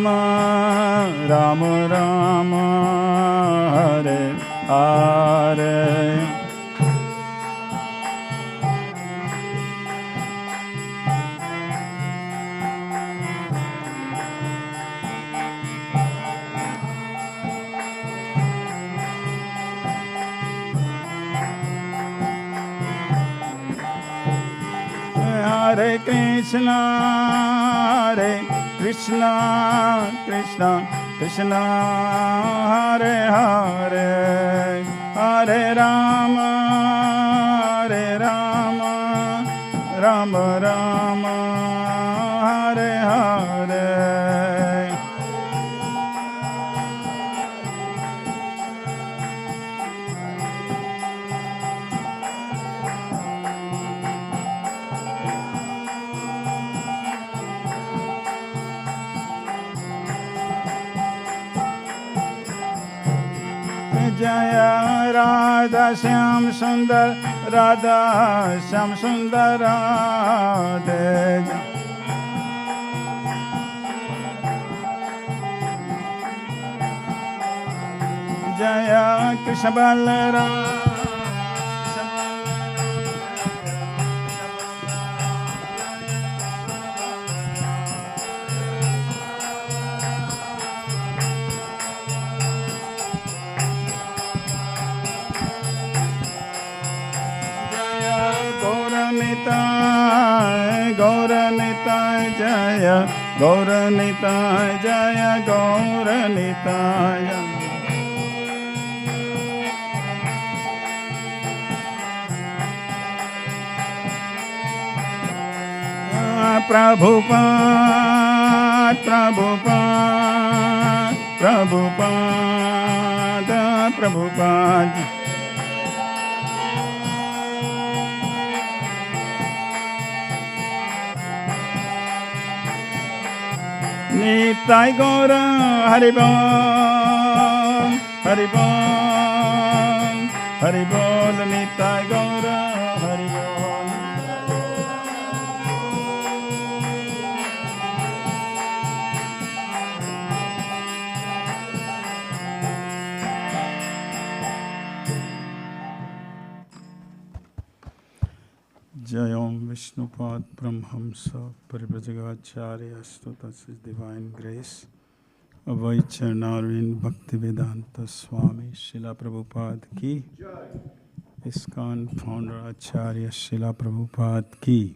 Ram Ram Hare Hare Hare Krishna Krishna Krishna Krishna Hare Hare Hare Rama Rama Rama Hare Hare Jaya Radha Shyam Sundar Radha Shyam Sundar Radhe Jaya Krishna Balaram Gauranitai Jaya Gauranitai Jaya Gauranitai Prabhupada Prabhupada Prabhupada Prabhupada Nitai Gaura Haribol Haribol Haribol Nitai Gaura Haribol Jayam Vishnupad Brahmhamsa Parivrajagacharya Astutas Divine Grace Avaichanarin Bhaktivedanta Swami Srila Prabhupada Ki ISKCON Founder Acharya Srila Prabhupada Ki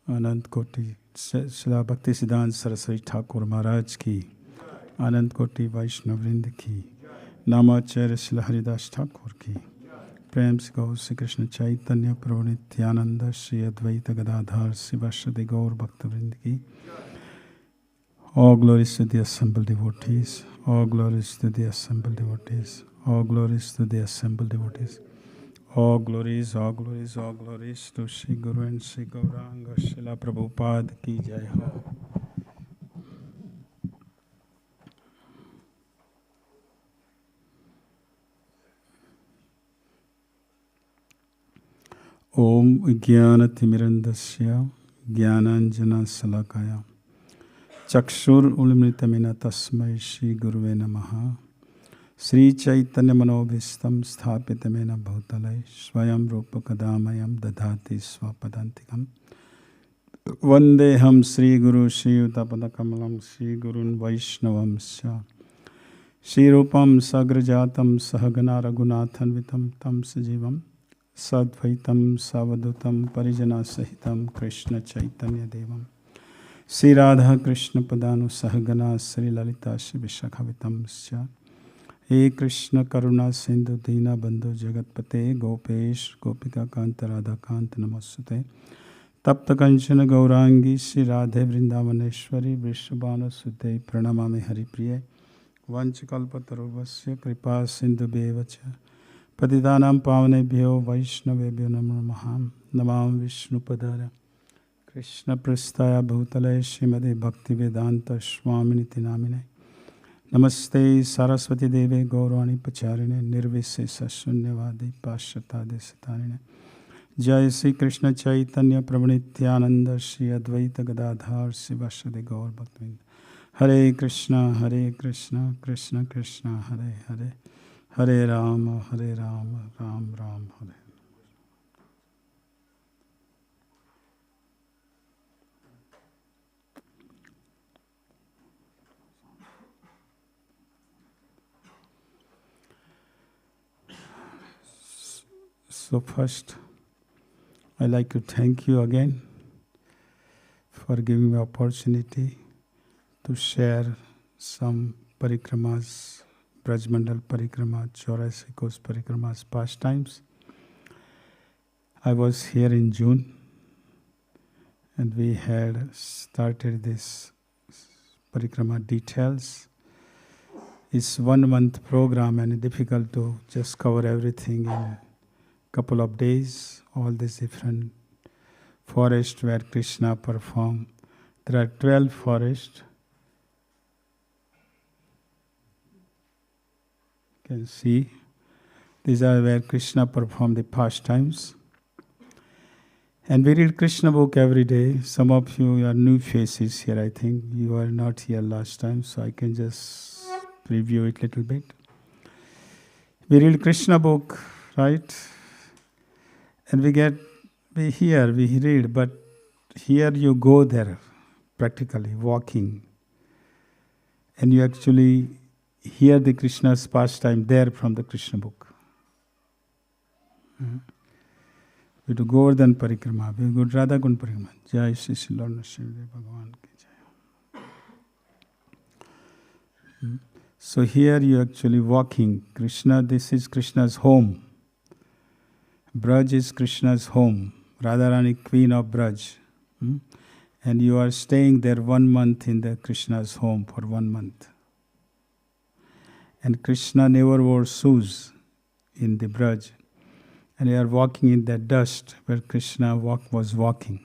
Anant Koti Srila Bhaktisiddhanta Saraswati Thakur Maharaj Ki Anant Koti Vaishnavrind Ki Namacharya Srila Haridas Thakur Ki प्रेम से गौ श्री कृष्ण चैतन्य प्रभु नित्यानंद श्री अद्वैत गदाधर शिवासदि गौर भक्तवृंद की All glories to the assembled devotees, all glories to the assembled devotees, all glories to the assembled devotees, all glories, all glories, all glories to Shri Guru and Shri Gauranga Srila Prabhupada ki jai ho. Om Jnanatimirandasya Jnananjana Salakaya Chakshur Ulimritamena Tasmai Shri Guruve Namaha Sri Chaitanya Manobhistam Sthapitamena Bhutalai Swayam Rupa Kadamayam Dadhati Swapadantikam Vandeham Sri Guru Shri Utapadakamalam Sri Gurun Vaishnavam Sya Shri Rupam Sagrajatam Sahagana Raghunathan Vitam Tam Sajivam Sadvaitam Savadutam Parijana Sahitam Krishna Chaitanya Devam Sri Radha Krishna Padanu Sahagana Sri Lalita Shri Vishakhavitam Sya He Krishna Karuna Sindhu Dina Bandhu Jagatpate Gopesh Gopika Kanta Radha Kanta Namasute Tapta Kanchana Gaurangi Shri Radhe Vrindavaneshwari Vrishabhanu Sute Pranamami Haripriye Vanchakalpataruvasya Kripa Sindhu Bevacha Patidanam Pavanebhyo Vaishnavebhyo Namo Namaha Namam Vishnupadaya Krishna Prasthaya Bhutale Srimade Bhaktivedanta Swaminiti Namine Namaste Saraswati Deve Gaurani Pacharine Nirvisesa Shunyavadi Pashatade Satarine Jai Sri Krishna Chaitanya Prabhu Nityananda Shri Advaita Gadadhar Sivasade Gaur Bhaktivinoda Hare Krishna, Krishna Krishna, Hare Hare, Hare Rama, Ram Ram, Hare. So first, I'd like to thank you again for giving me opportunity to share some parikramas, Brajmandal Parikrama, Chaurasi Kos Parikrama's pastimes. I was here in June and we had started this Parikrama details. It's 1 month program and it's difficult to just cover everything in couple of days, all these different forests where Krishna performed. There are 12 forests. You can see these are where Krishna performed the pastimes. And we read Krishna book every day. Some of you are new faces here, I think. You were not here last time, so I can just preview it a little bit. We read Krishna book, right? And we read, but here you go there, practically, walking. And you actually hear the Krishna's pastime there from the Krishna book. We do Govardhan Parikrama, we go Radha Kund Parikrama. Jai Shri Shri Lord Nrsimha Bhagavan ki jai. So here you actually walking. Krishna, this is Krishna's home. Braj is Krishna's home, Radharani, queen of Braj. And you are staying there 1 month in the Krishna's home for 1 month. And Krishna never wore shoes in the Braj. And you are walking in that dust where Krishna was walking.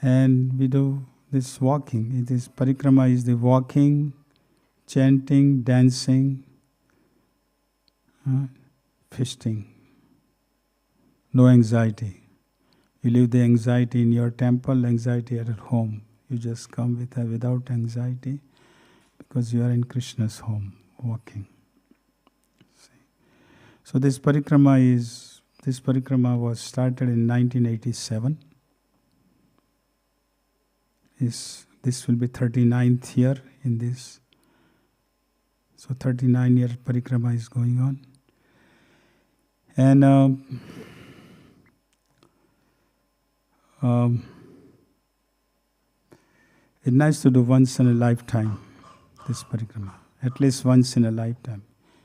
And we do this walking. It is Parikrama is the walking, chanting, dancing, feasting, no anxiety. You leave the anxiety in your temple, anxiety at home. You just come without anxiety because you are in Krishna's home, walking. See? So this parikrama was started in 1987. This will be 39th year in this. So 39-year parikrama is going on. And it's nice to do once in a lifetime, this parikrama. At least once in a lifetime.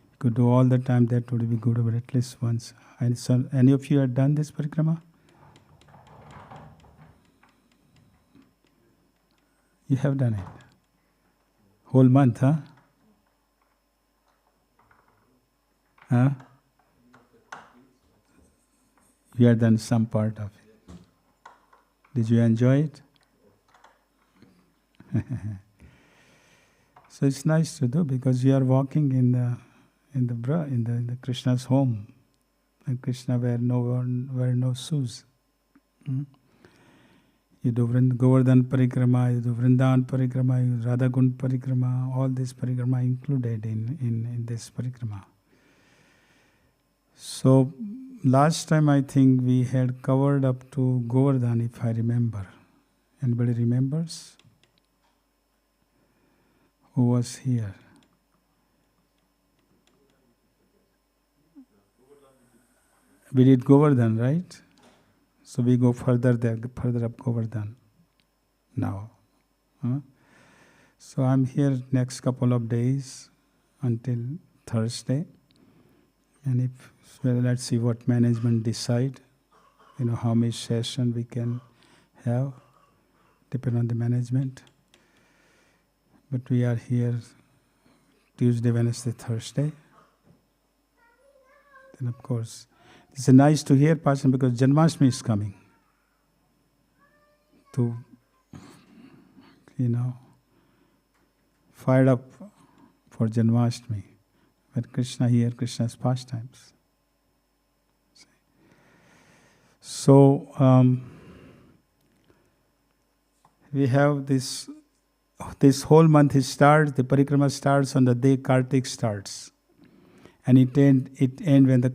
You could do all the time, that would be good, but at least once. And so, any of you have done this parikrama? You have done it. Whole month, huh? Huh? You have done some part of it. Did you enjoy it? So it's nice to do because you are walking in the Krishna's home, and Krishna wear no shoes. You do Govardhan Parikrama, you do Vrindavana Parikrama, you do Radha Kund Parikrama. All this parikrama included in this parikrama. So last time I think we had covered up to Govardhan, if I remember. Anybody remembers? Who was here? We did Govardhan, right? So we go further up Govardhan now. So I'm here next couple of days until Thursday. And let's see what management decide. How many sessions we can have, depend on the management. But we are here Tuesday, Wednesday, Thursday. Then of course, it's a nice to hear person because Janmashtami is coming. To, fired up for Janmashtami. But Krishna here, Krishna's pastimes. So, we have this whole month the Parikrama starts on the day Kartik starts. And it ends when the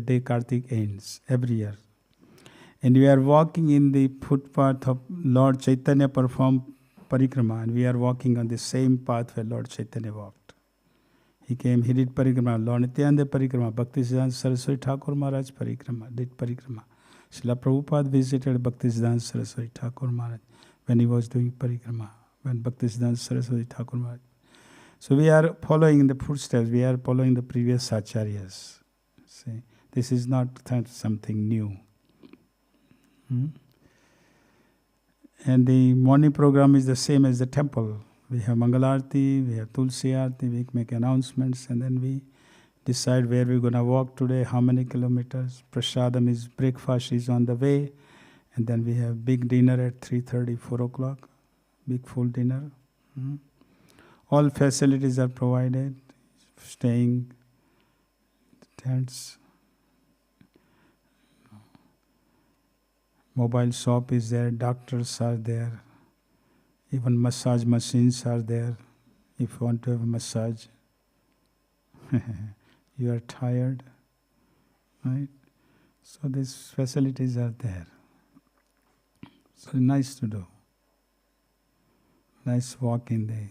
day Kartik ends, every year. And we are walking in the footpath of Lord Chaitanya performed Parikrama, and we are walking on the same path where Lord Chaitanya walked. He came, he did Parikrama, Lord Nityananda Parikrama, Bhaktisiddhanta Saraswati Thakur Maharaj Parikrama, did Parikrama. Srila Prabhupada visited Bhaktisiddhanta Saraswati Thakur Maharaj when he was doing Parikrama, when Bhaktisiddhanta Saraswati Thakur Maharaj. So we are following in the footsteps, we are following the previous acharyas. See, this is not something new. And the morning program is the same as the temple. We have Mangalarti, we have Tulsi Arti, we make announcements, and then we decide where we're going to walk today, how many kilometers. Prasadam is, breakfast is on the way, and then we have big dinner at 3:30, 4 o'clock, big full dinner. All facilities are provided, staying, tents. Mobile shop is there, doctors are there, even massage machines are there. If you want to have a massage, you are tired, right? So these facilities are there. So nice to do. Nice walk in the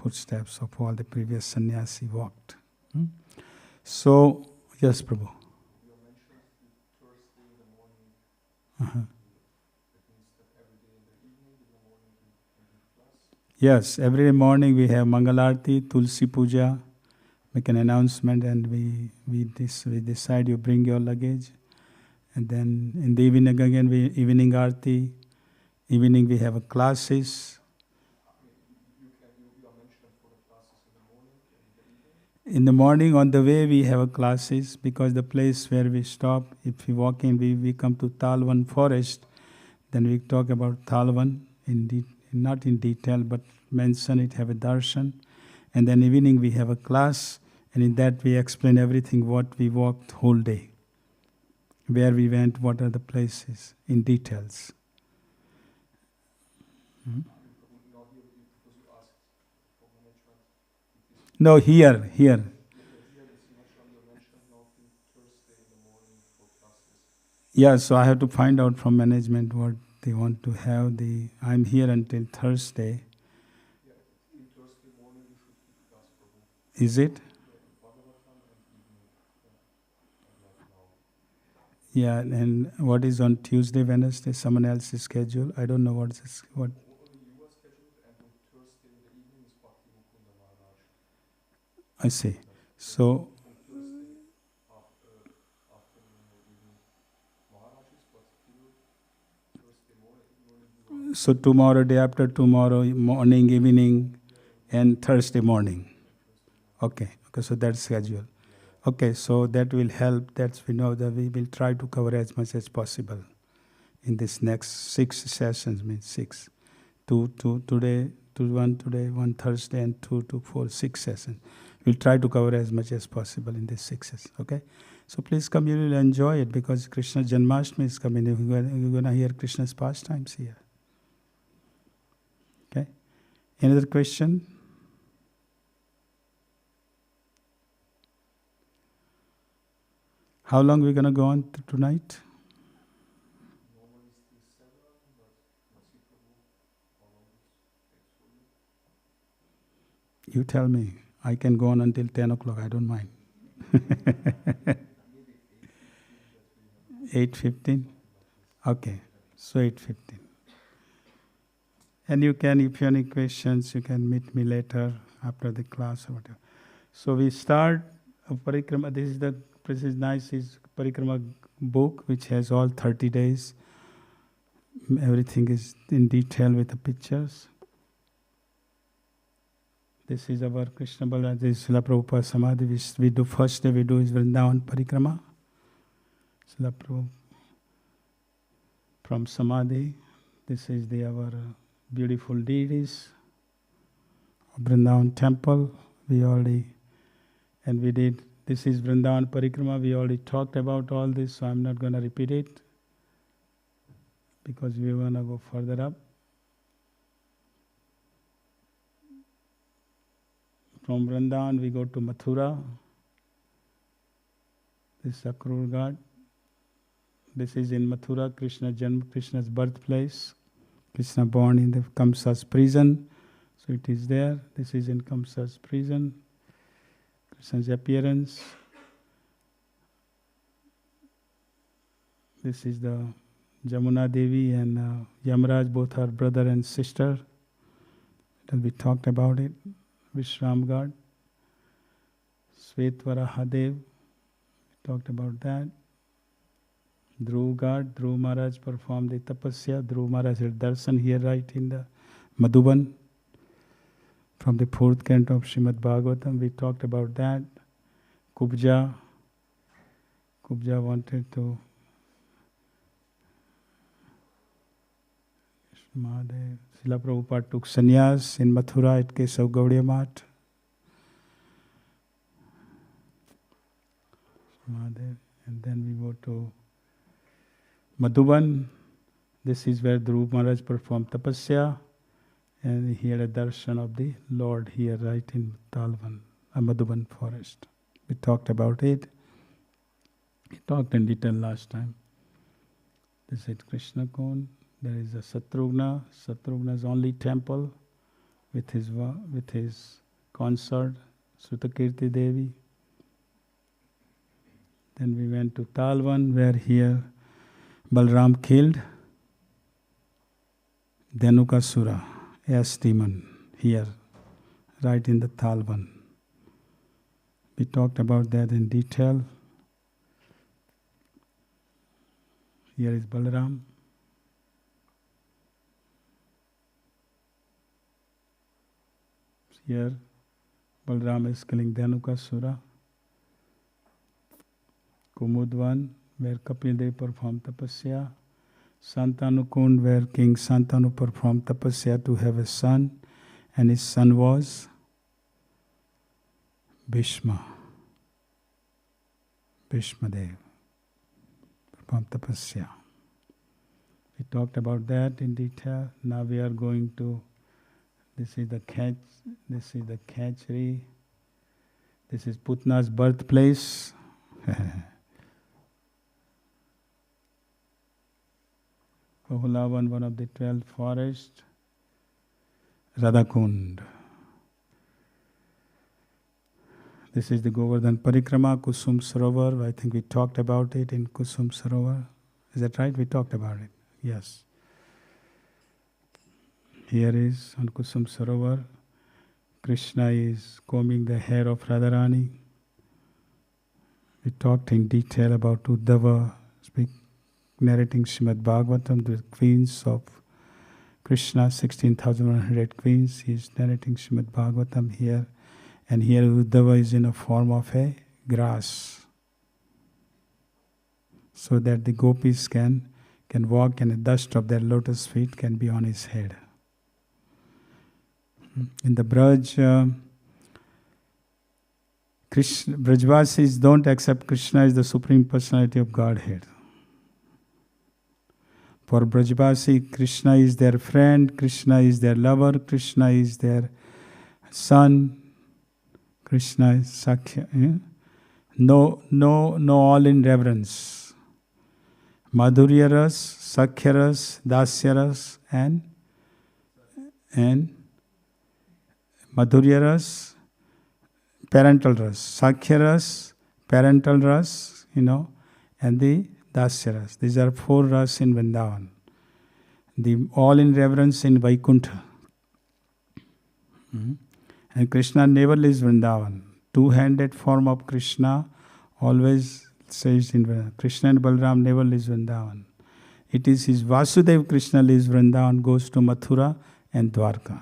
footsteps of all the previous sannyasi walked. So, yes, Prabhu. Yes, every morning we have Mangalarti, Tulsi Puja, make an announcement, and we decide you bring your luggage. And then in the evening again, evening Arti, evening we have classes. In the morning on the way we have classes, because the place where we stop, if we walk in, we come to Talvan forest, then we talk about Talvan, not in detail, but mention it, have a darshan. And then evening we have a class, and in that we explain everything what we walked whole day, where we went, what are the places, in details. No, here. Yeah, so I have to find out from management what they want to have. I'm here until Thursday. Is it? Yeah, and what is on Tuesday, Wednesday? Someone else's schedule. I don't know what. I see. So tomorrow, day after tomorrow, morning, evening, and Thursday morning. Okay, so that's schedule. Okay, so that will help. We know that we will try to cover as much as possible in this next 6 sessions, means 6. 2 today, 1 today, 1 Thursday, and 2 to 4, 6 sessions. We'll try to cover as much as possible in these 6 sessions, okay? So please come, you will enjoy it, because Krishna Janmashtami is coming. You're going to hear Krishna's pastimes here. Okay? Another question? How long are we going to go on tonight? You tell me. I can go on until 10 o'clock. I don't mind. 8:15? Okay. So 8:15. And you can, if you have any questions, you can meet me later after the class or whatever. So we start a Parikrama. This is nice. Is Parikrama book, which has all 30 days. Everything is in detail with the pictures. This is our Krishna Balaram. This is Srila Prabhupada Samadhi. We do first day we do is Vrindavana Parikrama. Srila Prabhupada from Samadhi. This is our beautiful deities of Vrindavan temple. We did. This is Vrindavan Parikrama. We already talked about all this, so I'm not going to repeat it. because we want to go further up. From Vrindavana we go to Mathura. This is Akrur Ghat. This is in Mathura, Krishna's birthplace. Krishna born in the Kamsa's prison. So it is there. This is in Kamsa's prison. Krishna's appearance. This is the Jamuna Devi and Yamraj, both are brother and sister. We talked about it. Vishram God. Svetvarahadev. We talked about that. Dhruv God. Dhruv Maharaj performed the tapasya. Dhruv Maharaj had darshan here right in the Madhuban. From the 4th canto of Srimad-Bhagavatam, we talked about that. Kubja wanted to Mahadev. Srila Prabhupada took sannyas in Mathura at case of Gaudiya Math. Mahadev. And then we go to Madhuban. This is where Dhruv Maharaj performed tapasya. And he had a darshan of the Lord here, right in Talvan, a Madhuban forest. We talked about it. We talked in detail last time. This is Krishna Kon. There is a Satrugna. Satrugna's only temple with his consort, Sutakirti Devi. Then we went to Talvan, where here Balram killed Dhenukasura. Yes, demon, here, right in the Talvan. We talked about that in detail. Here is Balaram. Here, Balaram is killing Dhenukasura. Kumudvan, where Kapil Dev performed tapasya. Santanu Kund, where King Santanu performed tapasya to have a son, and his son was Bhishma. Bhishma Dev performed tapasya. We talked about that in detail. Now we are going to, this is the Khachri. This is Putna's birthplace. Kahulavan, one of the 12 forests. Radhakund. This is the Govardhan Parikrama, Kusum Sarovar. I think we talked about it in Kusum Sarovar. Is that right? We talked about it. Yes. Here is on Kusum Sarovar. Krishna is combing the hair of Radharani. We talked in detail about Uddhava, narrating Srimad-Bhagavatam, the queens of Krishna, 16,100 queens. He is narrating Srimad-Bhagavatam here. And here Uddhava is in a form of a grass. So that the gopis can walk and the dust of their lotus feet can be on his head. In the Brajvasis don't accept Krishna as the Supreme Personality of Godhead. For Brajvasi, Krishna is their friend, Krishna is their lover, Krishna is their son, Krishna is Sakhya. No, all in reverence. Madhurya ras, Sakhya ras, Dasya ras, and Madhurya ras, parental ras. Sakhya ras, parental ras, and the Dasya ras. These are 4 ras in Vrindavan. The all in reverence in Vaikuntha. And Krishna never leaves Vrindavan. 2-handed form of Krishna always says in Vrindavan. Krishna and Balaram never leaves Vrindavan. It is his Vasudev Krishna leaves Vrindavan, goes to Mathura and Dwarka.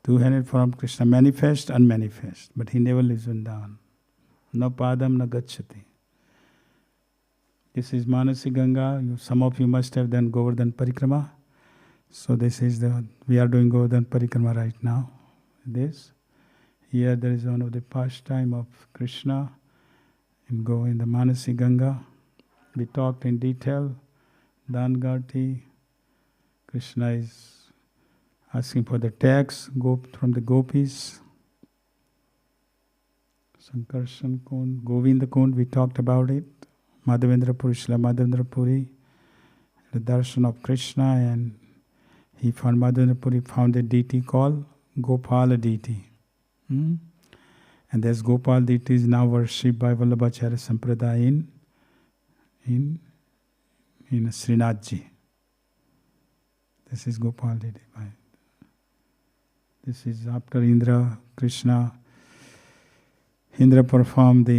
2-handed form of Krishna, manifest, unmanifest. But he never leaves Vrindavan. Na padam na gacchati. This is Manasi Ganga. Some of you must have done Govardhan Parikrama. So this is we are doing Govardhan Parikrama right now. Here there is one of the pastime of Krishna in the Manasi Ganga. We talked in detail. Dangati. Krishna is asking for the tax from the gopis. Sankarshan Kund, Govinda Kund, we talked about it. Madhavendra Puri, Srila Madhavendra Puri, the darshan of Krishna, and he found Madhavendra Puri found a deity called Gopala deity. And this Gopal deity is now worshipped by Vallabhacharya Sampradaya in Srinathji. This is Gopal deity. This is after Indra, Krishna. Indra performed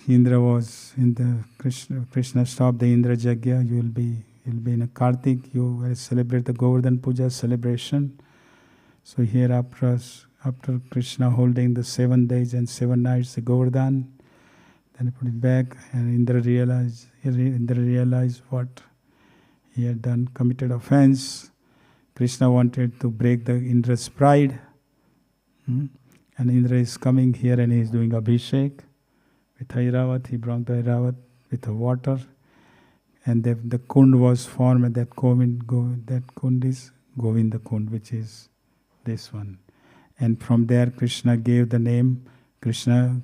Indra was in the Krishna stopped the Indra Yajna. You'll be in a Kartik. You will celebrate the Govardhan Puja celebration. So here after Krishna holding the 7 days and 7 nights the Govardhan, then he put it back, and Indra realized what he had done, committed offense. Krishna wanted to break the Indra's pride. And Indra is coming here and he is doing Abhishek with Airavat. He brought the Airavat with the water. And the Kund was formed, and that Kund is Govinda Kund, which is this one. And from there Krishna gave the name Krishna.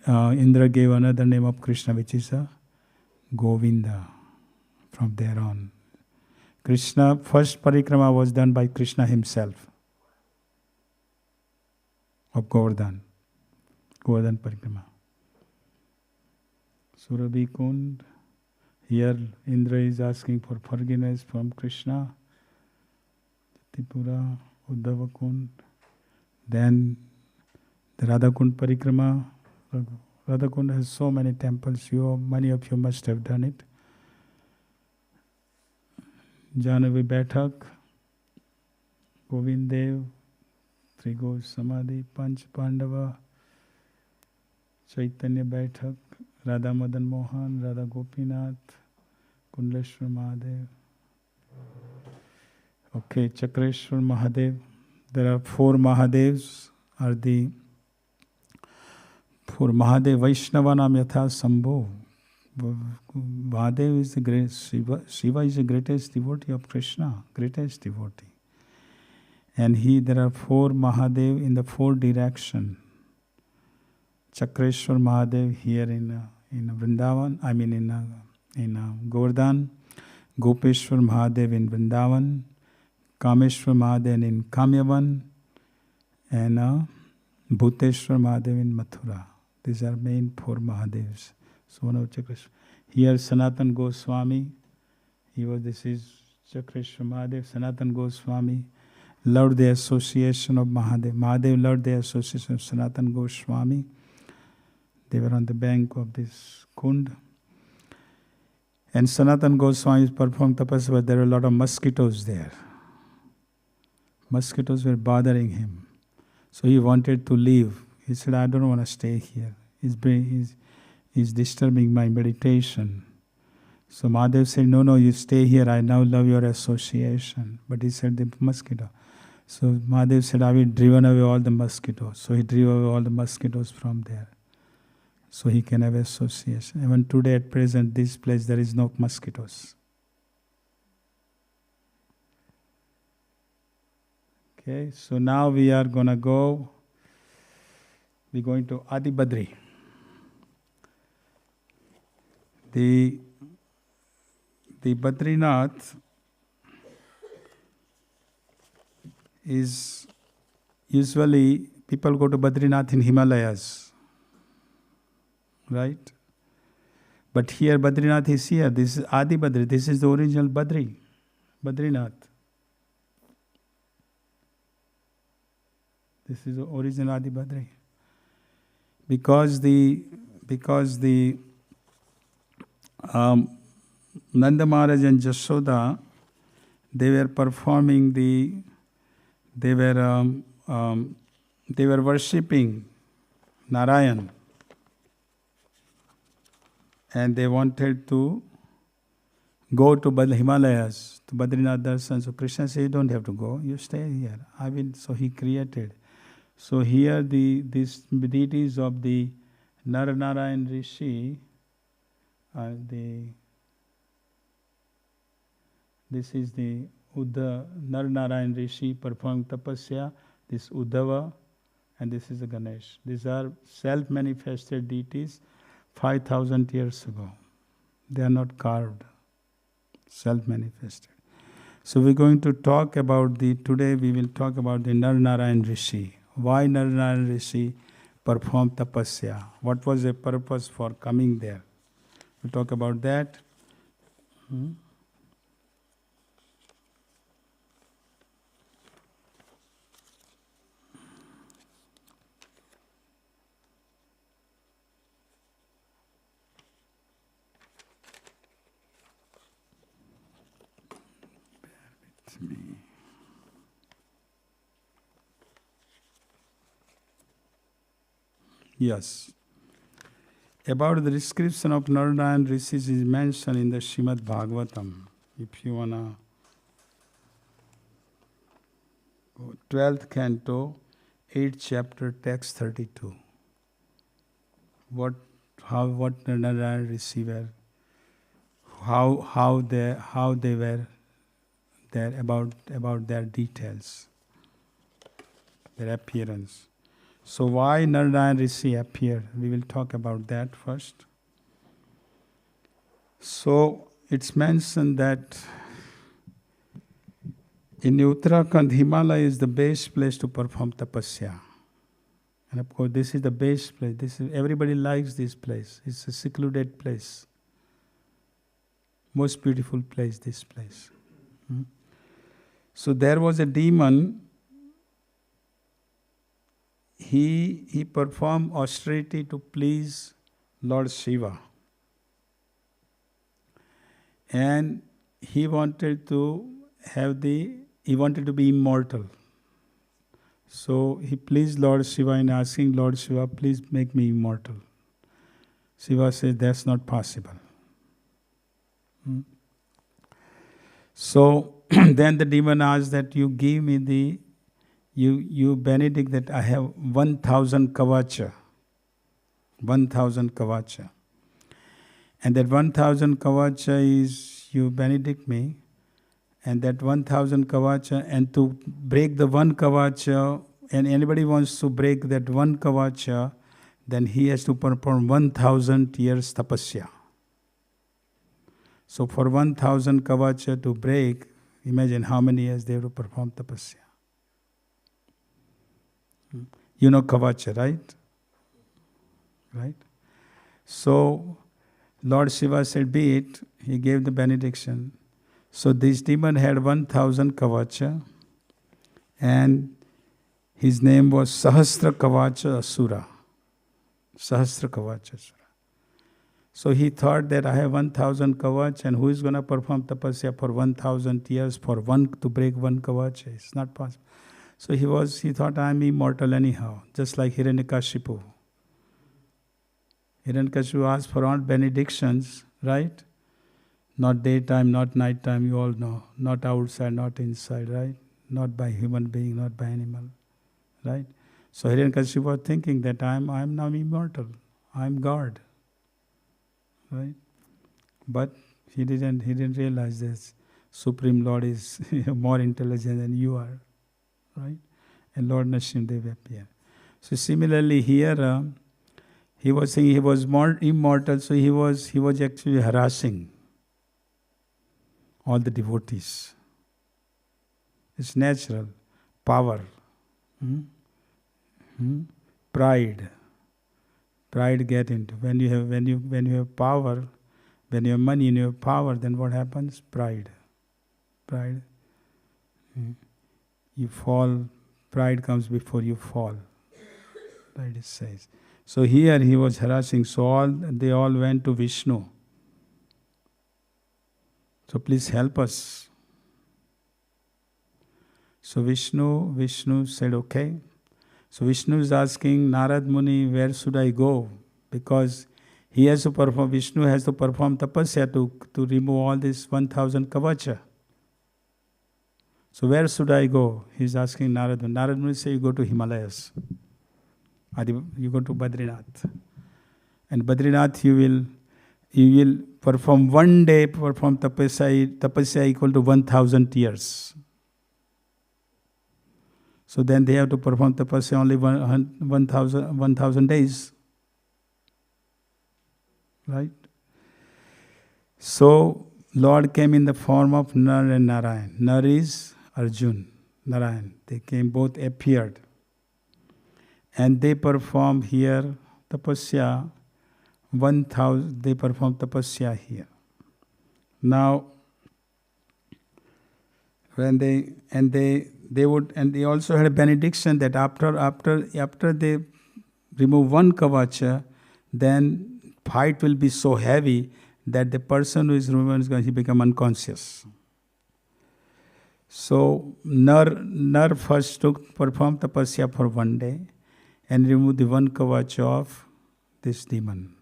Indra gave another name of Krishna, which is Govinda. From there on. Krishna, first Parikrama was done by Krishna himself. Of Govardhan Parikrama. Surabhi Kund. Here Indra is asking for forgiveness from Krishna. Tripura, Uddhava Kund. Then the Radha Kund Parikrama. Radha Kund has so many temples. Many of you must have done it. Janavi Baithak, Govind Dev, Trigo Samadhi, Panch Pandava, Chaitanya Baithak, Radha Madan Mohan, Radha Gopinath, Kundleshwar Mahadev. Okay, Chakreshwar Mahadev. There are 4 Mahadevs. Are the 4 Mahadev Vaishnavanam Yatha Sambho. Mahadev is the great Shiva is the greatest devotee of Krishna, greatest devotee. And there are 4 Mahadev in the 4 direction. Chakreshwar Mahadev here in Vrindavan, in Govardhan. Gopeshwar Mahadev in Vrindavan. Kameshwar Mahadev in Kamyavan. And Bhuteshwar Mahadev in Mathura. These are main 4 Mahadevs. So one of Chakreshwar. Here Sanatan Goswami. This is Chakreshwar Mahadev. Sanatan Goswami loved the association of Mahadev. Mahadev loved the association of Sanatan Goswami. They were on the bank of this Kund. And Sanatan Goswami performed tapasya, but there were a lot of mosquitoes there. Mosquitoes were bothering him. So he wanted to leave. He said, I don't want to stay here. He's disturbing my meditation. So Mahadev said, no, you stay here. I now love your association. But he said, the mosquito. So Mahadev said, I will driven away all the mosquitoes. So he drove away all the mosquitoes from there. So he can have association. Even today at present, this place, there is no mosquitoes. Okay, so now we are going to go. We're going to Adi Badri. The Badrinath is usually people go to Badrinath in Himalayas, right? But here Badrinath is here. This is Adi Badri. This is the original Badrinath. This is the original Adi Badri. Because the Nanda Maharaj and Jashoda, they were performing they were worshipping Narayan, and they wanted to go to Himalayas, to Badrinath Darshan. So Krishna said, you don't have to go, you stay here. So he created. So here these deities of the Narayan Rishi This is the Nar Narayan Rishi performing tapasya, this Uddhava, and this is the Ganesh. These are self-manifested deities 5,000 years ago. They are not carved, self-manifested. So we're going to talk about today we will talk about the Nar Narayan Rishi. Why Nar Narayan Rishi performed tapasya? What was the purpose for coming there? We'll talk about that. Yes. About the description of Nar Narayan Rishis is mentioned in the Srimad-Bhagavatam. If you wanna go 12th canto, 8th chapter, text 32. What Nar Narayan Rishi were, how they were there, about their details, their appearance. So why Nar Narayan Rishi appeared? We will talk about that first. So it's mentioned that in Uttarakhand, Himalaya is the best place to perform tapasya. And of course, this is the best place. Everybody likes this place. It's a secluded place. Most beautiful place, this place. So there was a demon. He performed austerity to please Lord Shiva. And he wanted to be immortal. So he pleased Lord Shiva in asking Lord Shiva, please make me immortal. Shiva said, that's not possible. So then the demon asked that you give me you benedict that I have 1,000 kavacha. 1,000 kavacha. And that 1,000 kavacha is, you benedict me, and that 1,000 kavacha, and to break the one kavacha, and anybody wants to break that one kavacha, then he has to perform 1,000 years tapasya. So for 1,000 kavacha to break, imagine how many years they have to perform tapasya. You know kavacha, right? Right? So Lord Shiva said, be it. He gave the benediction. So this demon had 1,000 kavacha, and his name was Sahasra Kavacha Asura. Sahasra Kavacha Asura. So he thought that I have 1,000 kavacha, and who is going to perform tapasya for 1,000 years to break one kavacha? It's not possible. So he thought, I am immortal anyhow, just like Hiranyakashipu. Hiranyakashipu asked for all benedictions, right? Not daytime, not nighttime, you all know. Not outside, not inside, right? Not by human being, not by animal, right? So Hiranyakashipu was thinking that I am now immortal. I am God, right? But he didn't realize this. Supreme Lord is more intelligent than you are, right? And Lord Nrsimhadev appeared. So similarly here, he was saying he was more immortal, so he was actually harassing all the devotees. It's natural. Power. Pride. Pride get into. When you have power, when you have money and you have power, then what happens? Pride. Pride. You fall, pride comes before you fall. Right, it says. So here he was harassing, so they all went to Vishnu. So please help us. So Vishnu said, okay. So Vishnu is asking Narad Muni, where should I go? Because Vishnu has to perform tapasya to remove all this 1,000 kavacha. So where should I go? He's asking Narad Muni. Narad Muni says, you go to Himalayas. You go to Badrinath. And Badrinath you will perform one day, perform tapasya equal to 1000 years. So then they have to perform tapasya only 1000 days. Right? So Lord came in the form of Nar and Narayan. Nar is Arjun, Narayan. They came, both appeared. And they perform here tapasya, 1000, they perform tapasya here. Now, when they also had a benediction that after they remove one kavacha, then fight will be so heavy that the person who is removed is going to become unconscious. So Nar first performed tapasya for one day and removed the one kavacha of this demon.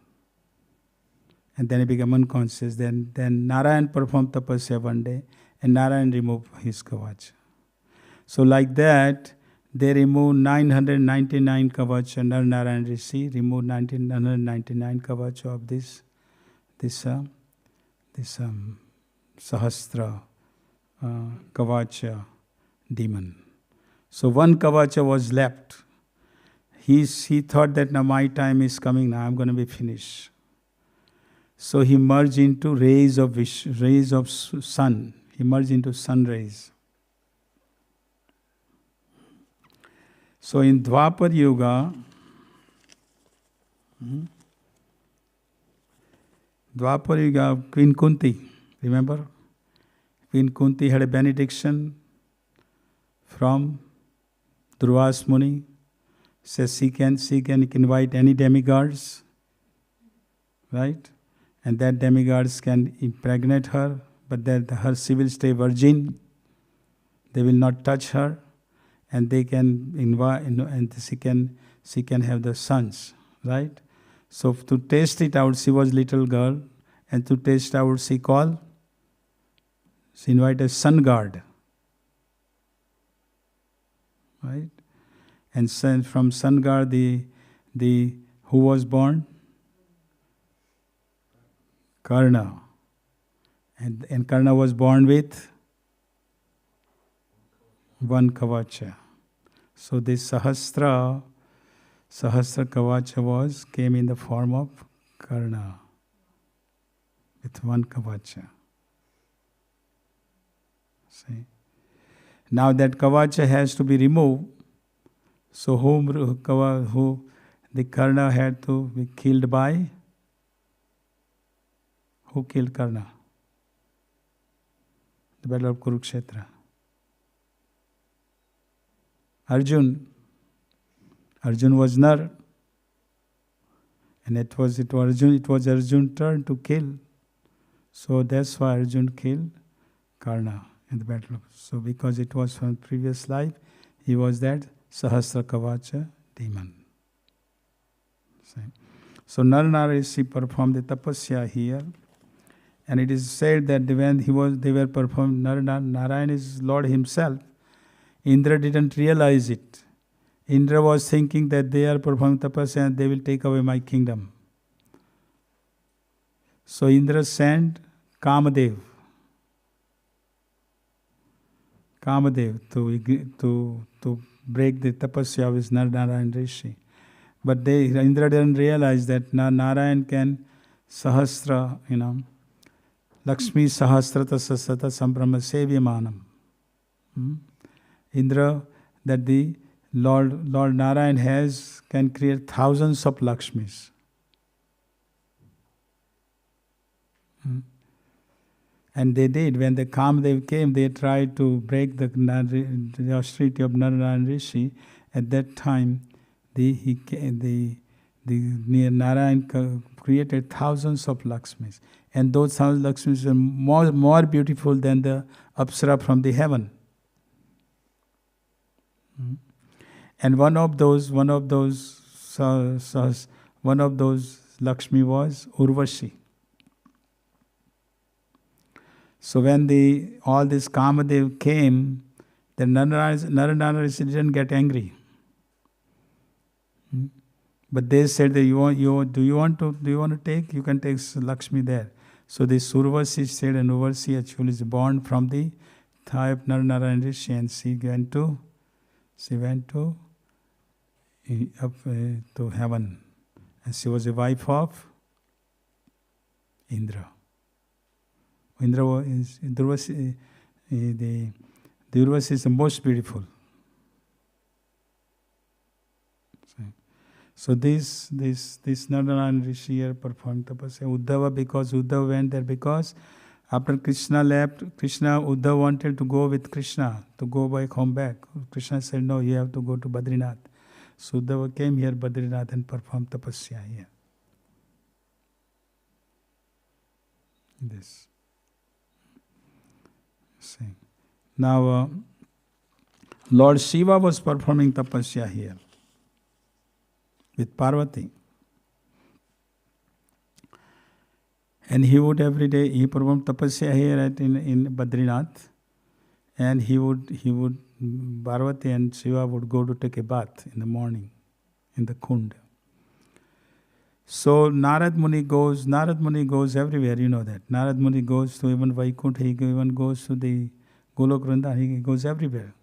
And then he became unconscious. Then Narayan performed tapasya one day and Narayan removed his kavacha. So like that, they removed 999 kavacha. Narayan Rishi removed 999 kavacha of this Sahasra kavacha demon. So one kavacha was left. He thought that now my time is coming, now I'm going to be finished. So he merged into rays of sun. He merged into sun rays. So in Dwapar Yuga, Queen Kunti, remember? Queen Kunti had a benediction from Durvas Muni. Says she can invite any demigods, right? And that demigods can impregnate her, but that she will stay virgin. They will not touch her, and they can invite, and she can have the sons, right? So to taste it out, she was little girl, and to taste out, she invited sun god, right? And from sun god, the who was born? Karna. And Karna was born with one kavacha. So this Sahasra kavacha came in the form of Karna with one kavacha. See? Now that kavacha has to be removed. So who the Karna had to be killed by? Who killed Karna? The battle of Kurukshetra. Arjun. Arjun was Nar. And it was Arjun's turn to kill. So that's why Arjun killed Karna in the battle of. So because it was from previous life, he was that Sahasra Kavacha demon. See? So Narnarishi performed the tapasya here. And it is said that when they were performed, Narayan is Lord himself. Indra didn't realize it. Indra was thinking that they are performing tapasya and they will take away my kingdom. So Indra sent Kamadev to break the tapasya of his Narayan Rishi. But Indra didn't realize that Narayan can Sahasra, Lakshmi Sahasrata Sasata Sambrahma Sevyamanam. Indra, that the Lord Narayan can create thousands of Lakshmis. And they did. When the Kamadev came, they tried to break the austerity of Narayan Rishi. At that time, the Narayan created thousands of Lakshmis. And those thousands of Lakshmis were more beautiful than the Apsara from the heaven. And one of those Lakshmi was Urvashi. So when all this Kamadev came, the Narayana didn't get angry. But they said that do you want to take? You can take Lakshmi there. So this Urvashi said, and Urvashi actually is born from the thigh of Narayana Rishi, and she went to heaven, and she was a wife of Indra. Indra is Urvashi. The Urvashi is the most beautiful. So this Narayana Rishi here performed tapasya. Uddhava, because Uddhava went there, because after Krishna left, Uddhava wanted to go with Krishna, to go back. Krishna said, no, you have to go to Badrinath. So Uddhava came here, Badrinath, and performed tapasya here. This. See. Now, Lord Shiva was performing tapasya here with Parvati. And he would every day, he performed tapasya here in Badrinath, and he would Parvati and Shiva would go to take a bath in the morning in the kund. So Narad Muni goes everywhere, you know that. Narad Muni goes to even Vaikuntha, he even goes to the Golok Vrindavan, he goes everywhere.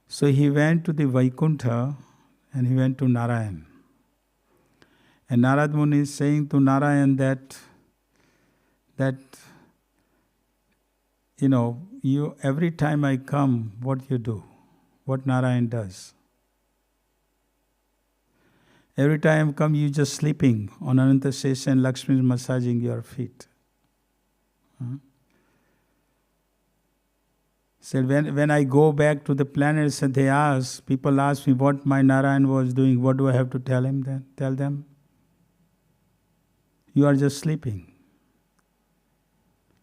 So he went to the Vaikuntha and he went to Narayan. And Narad Muni is saying to Narayan that you every time I come, what you do, what Narayan does. Every time I come, you just sleeping on Ananta Sesha and Lakshmi is massaging your feet. Said when I go back to the planets and people ask me what my Narayan was doing, what do I have to tell him then? Tell them, you are just sleeping.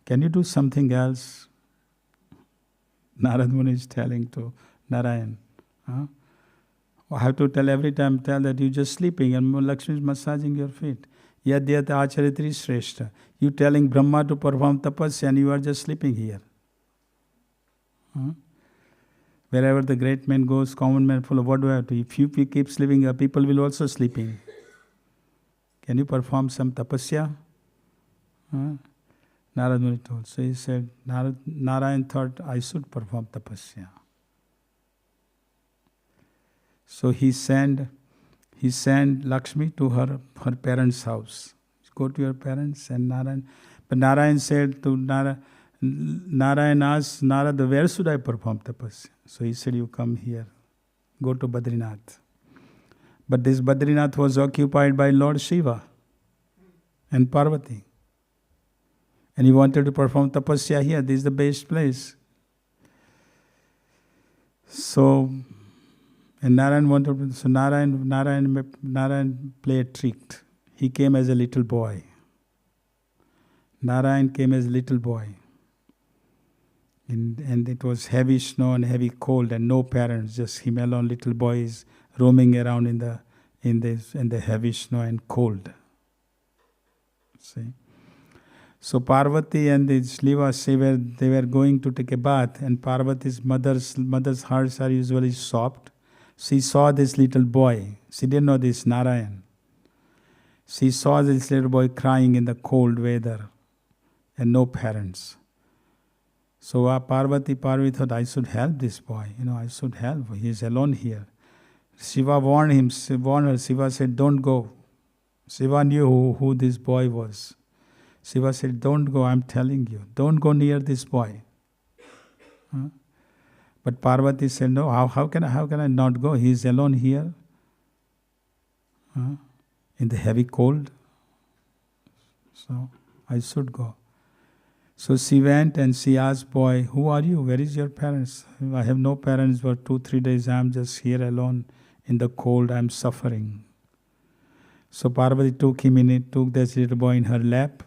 Can you do something else? Narad Muni is telling to Narayan. I have to tell every time, tell that you're just sleeping and Lakshmi is massaging your feet. Yad yat acharitri shreshta. You telling Brahma to perform tapasya and you are just sleeping here. Wherever the great man goes, common man follow. What do I have to? If you keep sleeping, people will also sleeping. Can you perform some tapasya? Narad Muni told. So he said, Narayan thought I should perform tapasya. So he sent Lakshmi to her parents' house. Go to your parents and Narayan. But Narayan said to Narayan asked Narada, where should I perform tapasya? So he said, you come here. Go to Badrinath. But this Badrinath was occupied by Lord Shiva and Parvati. And he wanted to perform tapasya here. This is the best place. So, and Narayan wanted to, so Narayan played tricked. He came as a little boy. Narayan came as a little boy. And it was heavy snow and heavy cold and no parents, just him alone, little boys roaming around in the heavy snow and cold. See? So Parvati and the Shiva, they were going to take a bath, and Parvati's mother's hearts are usually soft. She saw this little boy. She didn't know this Narayan. She saw this little boy crying in the cold weather and no parents. So Parvati thought, I should help this boy. I should help. He is alone here. Shiva warned her. Shiva said, don't go. Shiva knew who this boy was. Shiva said, don't go, I'm telling you. Don't go near this boy. But Parvati said, no, how can I not go? He is alone here in the heavy cold. So I should go. So she went and she asked boy, who are you? Where is your parents? I have no parents for 2-3 days. I am just here alone in the cold. I am suffering. So Parvati took this little boy in her lap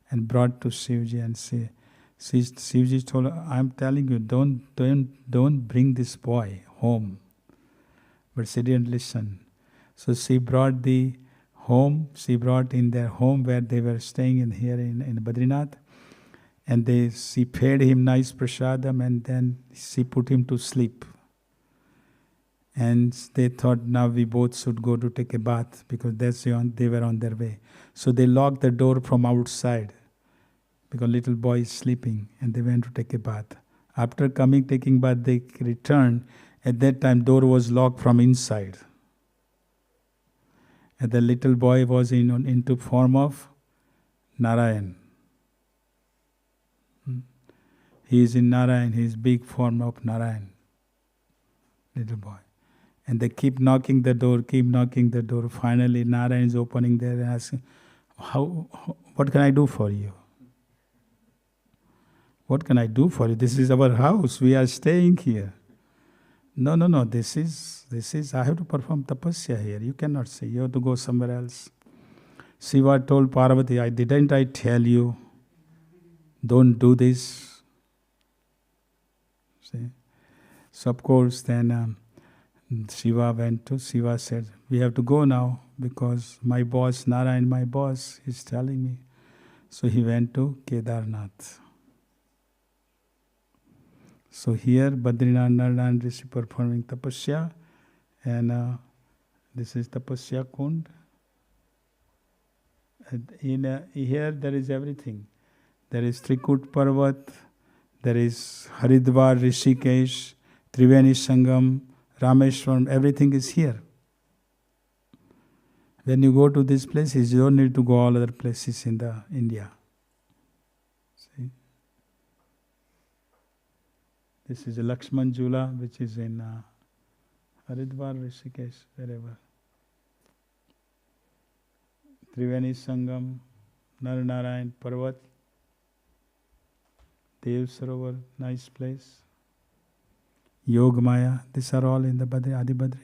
and brought to Shivji, and Shivji told her, I am telling you, don't bring this boy home. But she didn't listen. So she brought in their home where they were staying in Badrinath. And she fed him nice prasadam, and then she put him to sleep. And they thought now we both should go to take a bath because they were on their way. So they locked the door from outside because little boy is sleeping, and they went to take a bath. After taking bath, they returned. At that time, door was locked from inside. And the little boy was into form of Narayan. He is in Narayan, he is big form of Narayan. Little boy. And they keep knocking the door. Finally, Narayan is opening there and asking, what can I do for you? What can I do for you? This is our house. We are staying here. No. This is, I have to perform tapasya here. You cannot say, you have to go somewhere else. Shiva told Parvati, didn't I tell you, don't do this? See? So of course then Shiva said, we have to go now because my boss, Narayan, my boss, is telling me. So he went to Kedarnath. So here Badrinath Narayan Rishi performing tapasya, and this is tapasya kund. Here there is everything. There is Trikut Parvat, there is Haridwar, Rishikesh, Triveni Sangam, Rameshwaram, everything is here. When you go to these places, you don't need to go all other places in the India. See? This is a Lakshman Jula, which is in Haridwar, Rishikesh, wherever. Triveni Sangam, Narayan Parvat, Dev Sarovar, nice place. Yog Maya, these are all in the Adi Badri.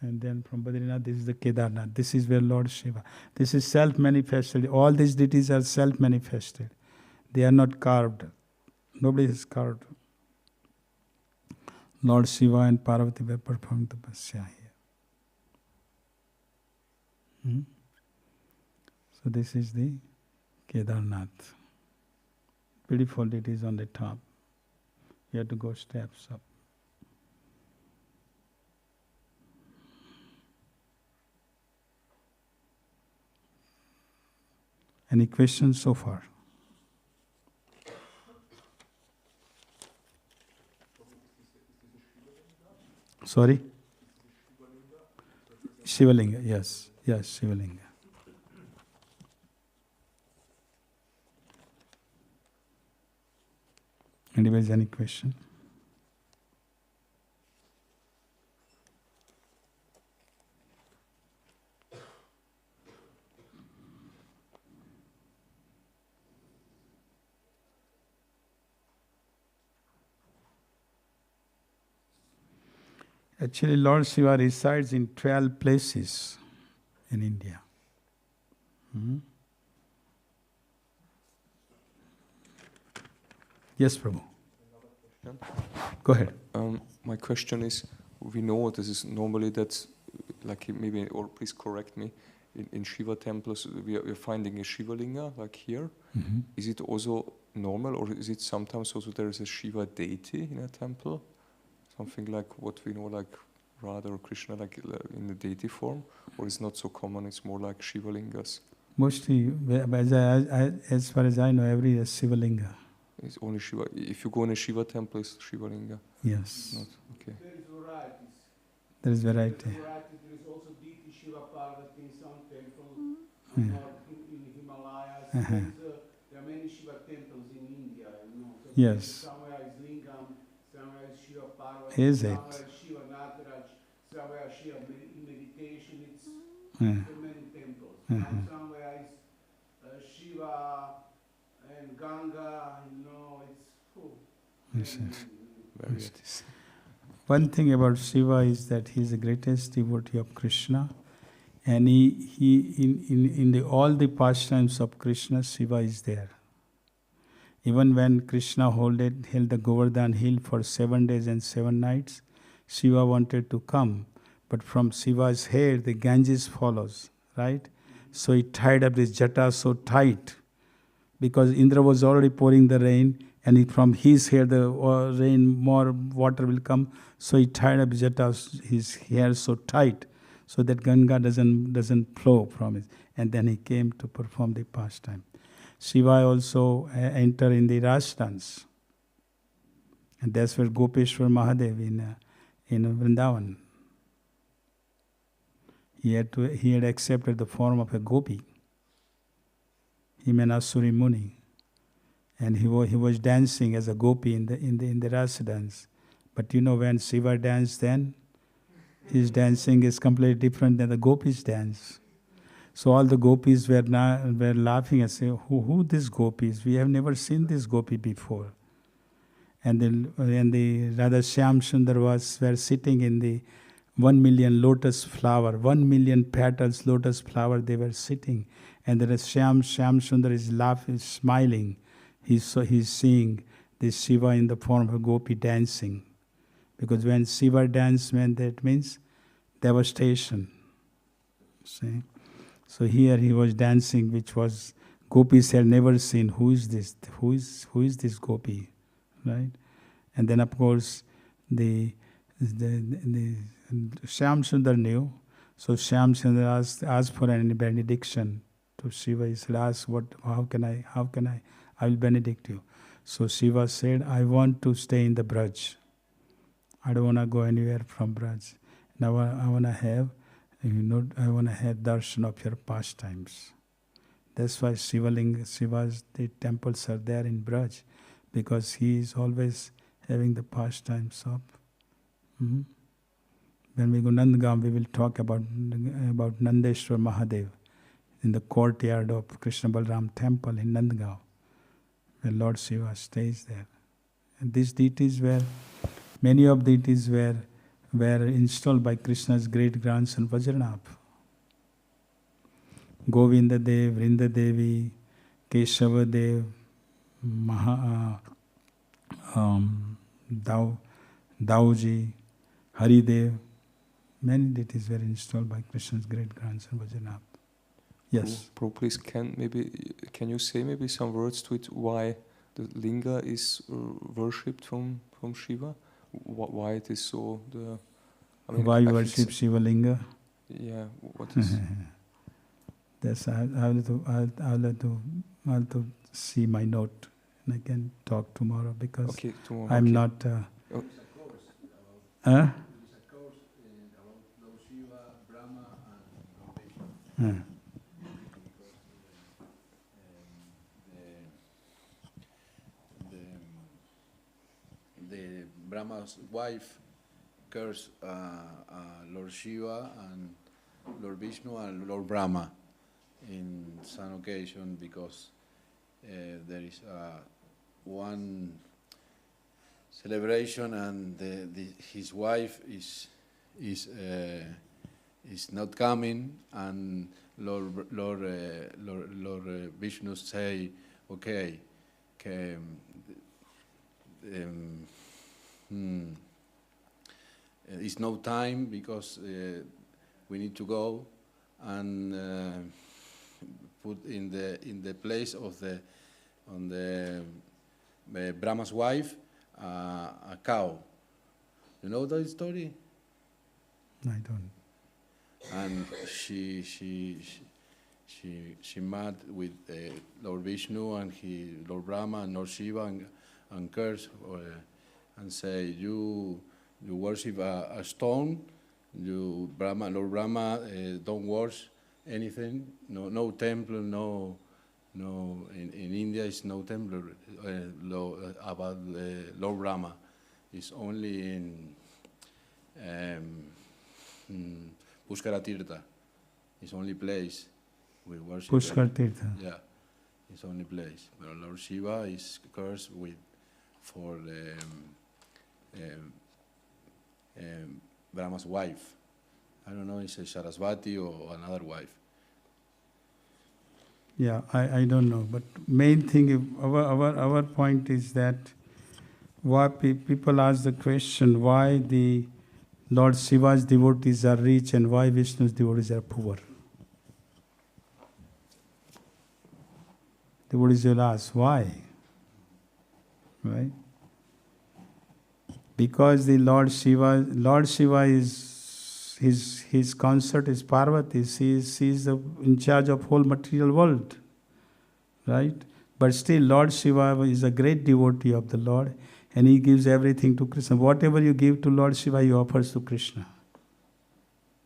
And then from Badrinath, this is the Kedarnath. This is where Lord Shiva. This is self-manifested. All these deities are self-manifested. They are not carved. Nobody is carved. Lord Shiva and Parvati were performing tapasya here. So this is the Kedarnath. Beautiful deities on the top. You have to go steps up. Any questions so far? Sorry? Shivalinga, yes, Shivalinga. Anyways, any question? Actually, Lord Shiva resides in 12 places in India. Yes, Prabhu. Go ahead. My question is, we know this is normally that's like maybe, or please correct me, in Shiva temples we are finding a Shiva linga like here. Mm-hmm. Is it also normal, or is it sometimes also there is a Shiva deity in a temple? Something like what we know, like Radha or Krishna, like in the deity form, or it's not so common? It's more like Shiva lingas. Mostly, as far as I know, every is Shiva linga. It's only Shiva. If you go in a Shiva temple, it's Shiva linga. Yes. Not, okay. There is varieties. There is variety. There is also deity Shiva Parvati in some temples, in Himalayas. There are many Shiva temples in India. So Yes. Somewhere is Lingam, somewhere is Shiva Parvati, Is somewhere it? is Shiva Nataraj, somewhere Shiva in meditation. It's Yeah. so many temples. And somewhere is Shiva and Ganga. It's full. Yes. Varieties. One thing about Shiva is that he is the greatest devotee of Krishna, and in all the pastimes of Krishna, Shiva is there. Even when Krishna held the Govardhan hill for 7 days and 7 nights, Shiva wanted to come, but from Shiva's hair the Ganges follows, right? So he tied up his jata so tight, because Indra was already pouring the rain, And from his hair the rain, more water will come. So he tied up his hair so tight, so that Ganga doesn't flow from it. And then he came to perform the pastime. Shiva also entered in the Ras dance. And that's where Gopeshwar Mahadev in Vrindavana. He had accepted the form of a gopi, him and Asuri Muni. And he was dancing as a gopi in the Rasa dance. But when Shiva danced then, his dancing is completely different than the gopis dance. So all the gopis were laughing and saying, who these gopis? We have never seen this gopi before. And the Radha Shyam Sundar were sitting in the 1 million lotus flower, 1 million petals lotus flower, they were sitting. And the Shyam Sundar is laughing, smiling. He's seeing this Shiva in the form of a gopi dancing. Because when Shiva dances, that means devastation. See? So here he was dancing, which was gopis had never seen. Who is this? Who is this gopi? Right? And then of course the Shyam Sundar knew. So Shyam Sundar asked for an benediction to Shiva. He said, how can I will benedict you. So Shiva said, I want to stay in the Braj. I don't want to go anywhere from Braj. Now I want to have darshan of your pastimes. That's why Shiva's the temples are there in Braj, because he is always having the pastimes of. When we go Nandgaon, we will talk about Nandeshwar Mahadev in the courtyard of Krishna Balram temple in Nandgaon, where Lord Shiva stays there. And these deities many of deities were installed by Krishna's great grandson Vajranabh. Govinda Dev, Vrinda Devi, Keshava Dev, Dauji, Haridev, many deities were installed by Krishna's great grandson Vajranabh. Yes. Prabhu, please, can you say maybe some words to it? Why the linga is worshipped from Shiva? Why it is so? Why you worship Shiva linga? Yeah. What is? That's I'll have to see my note, and I can talk tomorrow, because tomorrow, I'm not. It's a course about Lord Shiva, Brahma, and Vishnu. The Brahma's wife cursed Lord Shiva and Lord Vishnu and Lord Brahma in some occasion, because there is one celebration and his wife is not coming, and Lord Vishnu say, okay, it's no time, because we need to go, and put in the place of the Brahma's wife a cow. You know that story? I don't. And she met with Lord Vishnu and Lord Brahma and Lord Shiva and curse and say, you worship a stone. Lord Brahma don't worship anything. No temple. No. In India, it's no temple about Lord Brahma. It's only in Pushkara Tirtha. It's only place we worship. Pushkar Tirtha. Yeah, it's only place. But Lord Shiva is cursed for Brahma's wife. I don't know, it's a Sarasvati or another wife. Yeah, I don't know. But main thing, our point is that why people ask the question, why the Lord Shiva's devotees are rich and why Vishnu's devotees are poor. Devotees will ask, why? right? Because the Lord Shiva is his consort is Parvati. She is in charge of whole material world, right? But still, Lord Shiva is a great devotee of the Lord, and he gives everything to Krishna. Whatever you give to Lord Shiva, he offers to Krishna.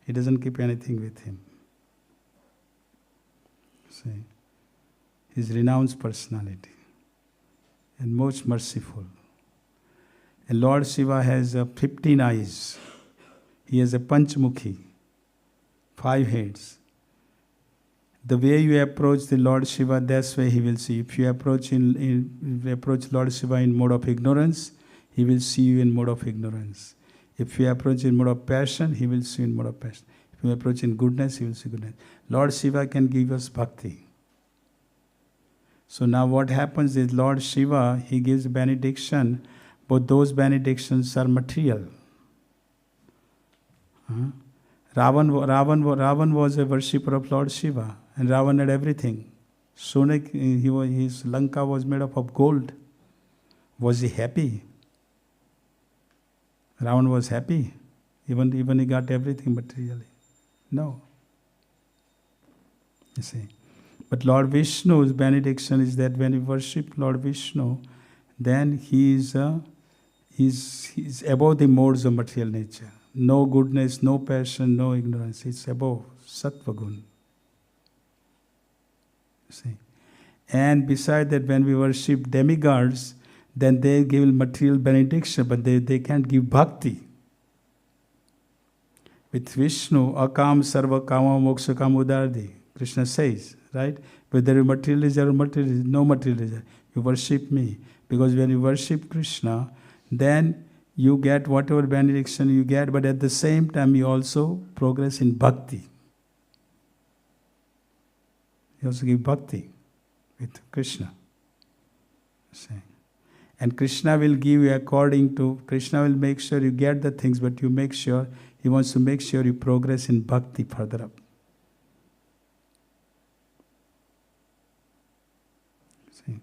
He doesn't keep anything with him. See, he's renounced personality and most merciful. And Lord Shiva has 15 eyes. He has a Panchmukhi, 5 heads. The way you approach the Lord Shiva, that's why he will see. If you approach Lord Shiva in mode of ignorance, he will see you in mode of ignorance. If you approach in mode of passion, he will see you in mode of passion. If you approach in goodness, he will see goodness. Lord Shiva can give us bhakti. So now what happens is Lord Shiva, he gives benediction, but those benedictions are material. Ravan was a worshipper of Lord Shiva, and Ravan had everything. Soon his Lanka was made up of gold. Was he happy? Ravan was happy. Even he got everything materially. No. You see. But Lord Vishnu's benediction is that when we worship Lord Vishnu, then he is above the modes of material nature. No goodness, no passion, no ignorance. It's above Sattva Gun. See. And beside that, when we worship demigods, then they give material benediction, but they can't give bhakti. With Vishnu, akam sarva kama moksha kamudardi, Krishna says, right? Whether you materialize or materialize, no materialize. You worship me. Because when you worship Krishna, then you get whatever benediction you get, but at the same time you also progress in bhakti. You also give bhakti with Krishna. See. And Krishna will give you according to, Krishna will make sure you get the things, but you make sure, he wants to make sure you progress in bhakti further up. See.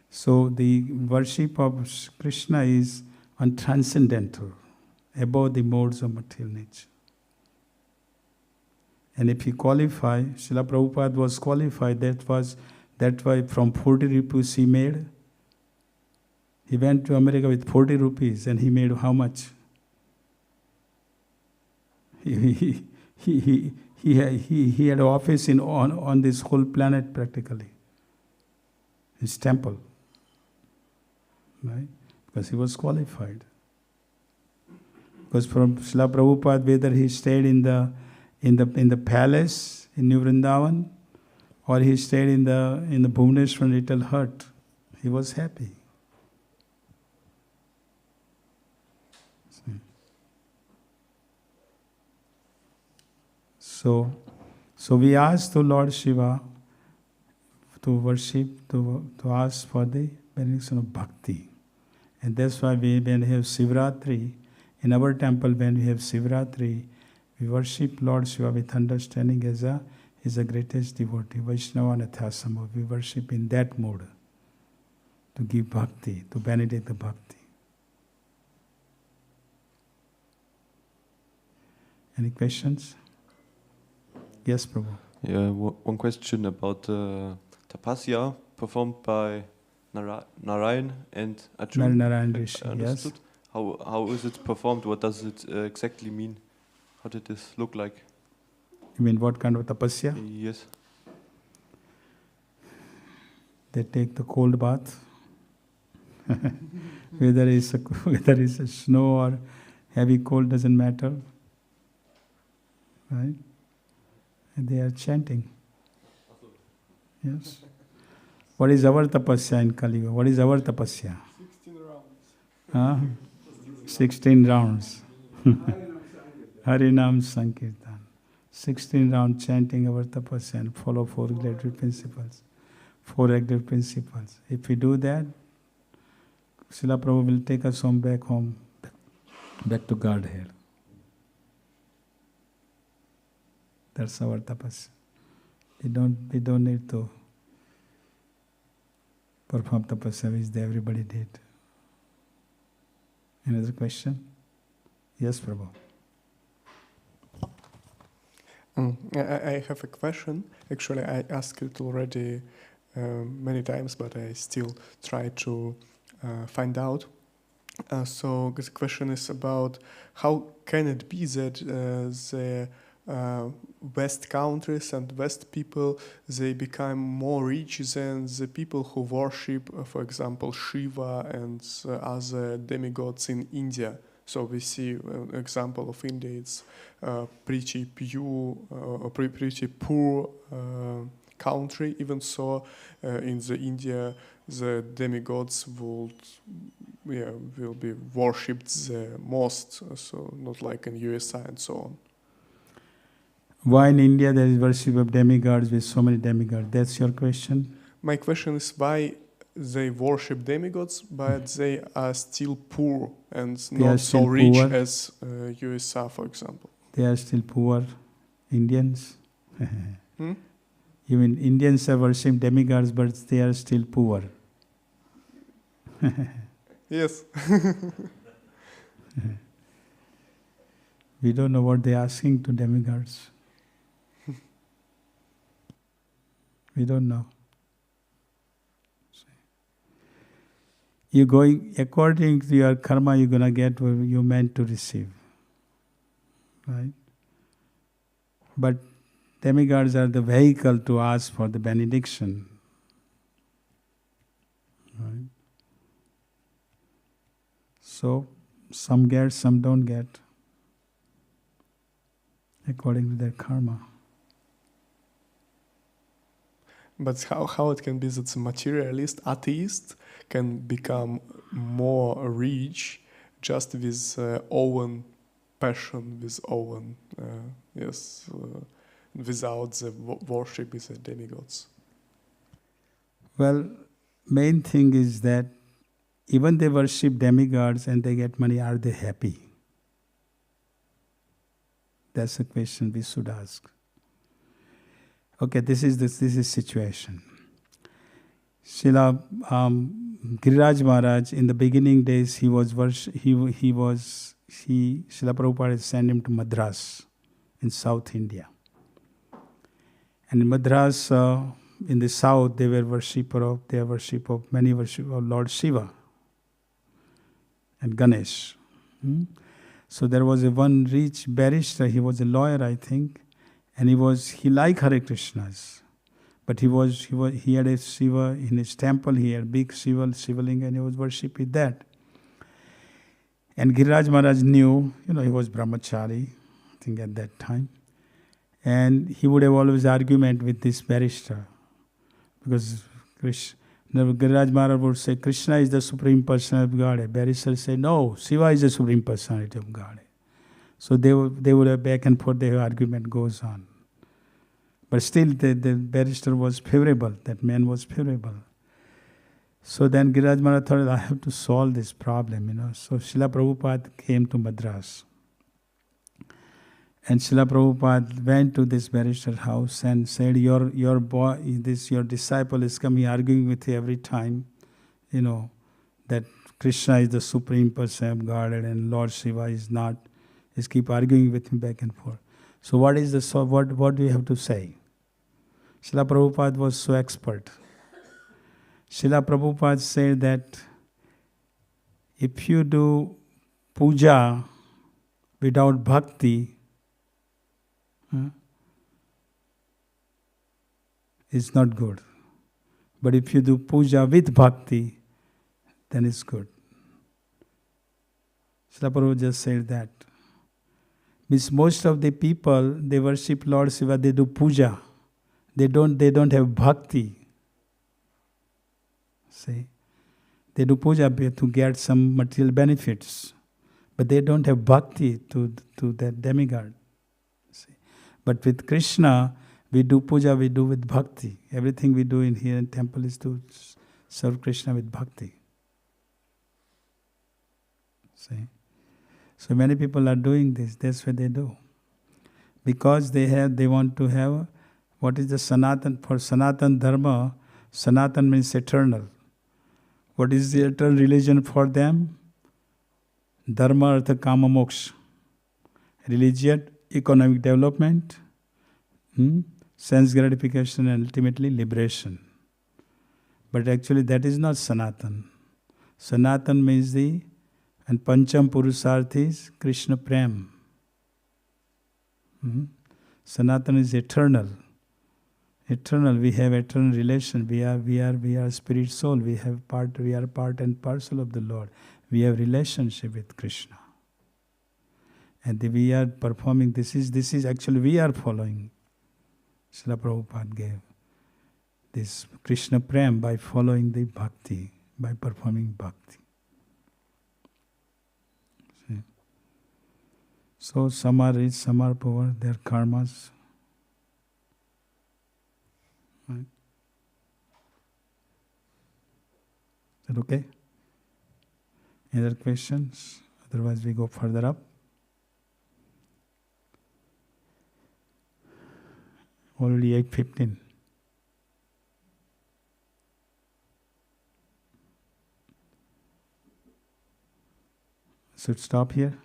So the worship of Krishna is on transcendental, above the modes of material nature. And if he qualify, Srila Prabhupada was qualified, that's why from 40 rupees he made, he went to America with 40 rupees and he made how much? He had an office on this whole planet practically. His temple. Right? Because he was qualified. Because from Srila Prabhupada, whether he stayed in the palace in New Vrindavana or he stayed in the Bhubaneswar little hut, he was happy. So we ask to Lord Shiva to worship, to ask for the benediction of bhakti. And that's why when we have Shivratri, in our temple when we have Shivratri, we worship Lord Shiva with understanding as the greatest devotee, Vaishnava Nathasamo. We worship in that mode to give bhakti, to benedict the bhakti. Any questions? Yes, Prabhu. Yeah, one question about tapasya performed by Narayan and Arjuna. Narayan Rishi, Understood? yes. How is it performed? What does it exactly mean? How did this look like? You mean what kind of tapasya? Yes. They take the cold bath. whether it's a snow or heavy cold, doesn't matter. Right? And they are chanting. Yes. What is our tapasya in Kali Yuga? What is our tapasya? 16 rounds. 16 rounds. Harinam Sankirtan. 16 rounds chanting our tapasya and follow 4 regulatory principles. 4 regulatory principles. If we do that, Srila Prabhu will take us back home, back to Godhead. That's our tapasya. We don't need to perform tapasya which everybody did. Another question? Yes, Prabhu. I have a question. Actually, I asked it already many times, but I still try to find out. So the question is about how can it be that the West countries and West people, they become more rich than the people who worship, for example, Shiva and other demigods in India. So we see an example of India. It's pretty poor country. Even so, in the India, the demigods will be worshipped the most. So not like in USA and so on. Why in India there is worship of demigods with so many demigods? That's your question? My question is why they worship demigods, but they are still poor and not so rich poor as USA, for example. They are still poor Indians? Hmm? Even Indians are worshiping demigods, but they are still poor. Yes. We don't know what they are asking to demigods. We don't know. You're going, according to your karma, you're going to get what you meant to receive. Right? But demigods are the vehicle to ask for the benediction. Right? So, some get, some don't get, according to their karma. But how it can be that the materialist, atheist, can become more rich just with own passion, with own, without the worship with the demigods? Well, main thing is that even they worship demigods and they get money, are they happy? That's a question we should ask. Okay, this is situation. Srila Giriraj Maharaj, in the beginning days, Srila Prabhupada had sent him to Madras in South India. And in Madras, in the south, they worship of Lord Shiva and Ganesh. So there was one rich barrister, he was a lawyer, I think, and he liked Hare Krishnas. But he had a Shiva in his temple, he had big Shivalinga, and he was worshipping that. And Giriraj Maharaj knew, he was brahmachari, I think at that time. And he would have always argument with this barrister. Because Giriraj Maharaj would say, Krishna is the Supreme Personality of Godhead. Barrister say, no, Shiva is the Supreme Personality of Godhead. So they would have back and forth, their argument goes on. But still the barrister was favorable, that man was favorable. So then Giriraj Maharaj thought, I have to solve this problem, So Srila Prabhupada came to Madras. And Srila Prabhupada went to this barrister's house and said, your disciple is coming arguing with you every time, that Krishna is the Supreme Person of Godhead and Lord Shiva is not. He's keep arguing with me back and forth. So what do you have to say? Srila Prabhupada was so expert. Srila Prabhupada said that if you do puja without bhakti, it's not good. But if you do puja with bhakti, then it's good. Srila Prabhupada just said that. Means most of the people, they worship Lord Shiva, they do puja. They don't have bhakti. See? They do puja to get some material benefits. But they don't have bhakti to that demigod. See? But with Krishna, we do puja, we do with bhakti. Everything we do in here in temple is to serve Krishna with bhakti. See? So many people are doing this. That's what they do. Because they want to have what is the Sanatan. For Sanatan Dharma, Sanatan means eternal. What is the eternal religion for them? Dharma, artha, kama, moksha. Religion, economic development, sense gratification, and ultimately liberation. But actually that is not Sanatan. Sanatan means and Pancham Purusarth is Krishna Prem. Sanatan is eternal. Eternal, we have eternal relation. We are spirit soul. We are part and parcel of the Lord. We have relationship with Krishna. And we are performing, this is actually we are following. Srila Prabhupada gave this Krishna Prem by following the bhakti, by performing bhakti. See? So some are rich, some are poor, their karmas. Right? Is that okay? Any other questions? Otherwise we go further up. Already 8:15. Should stop here?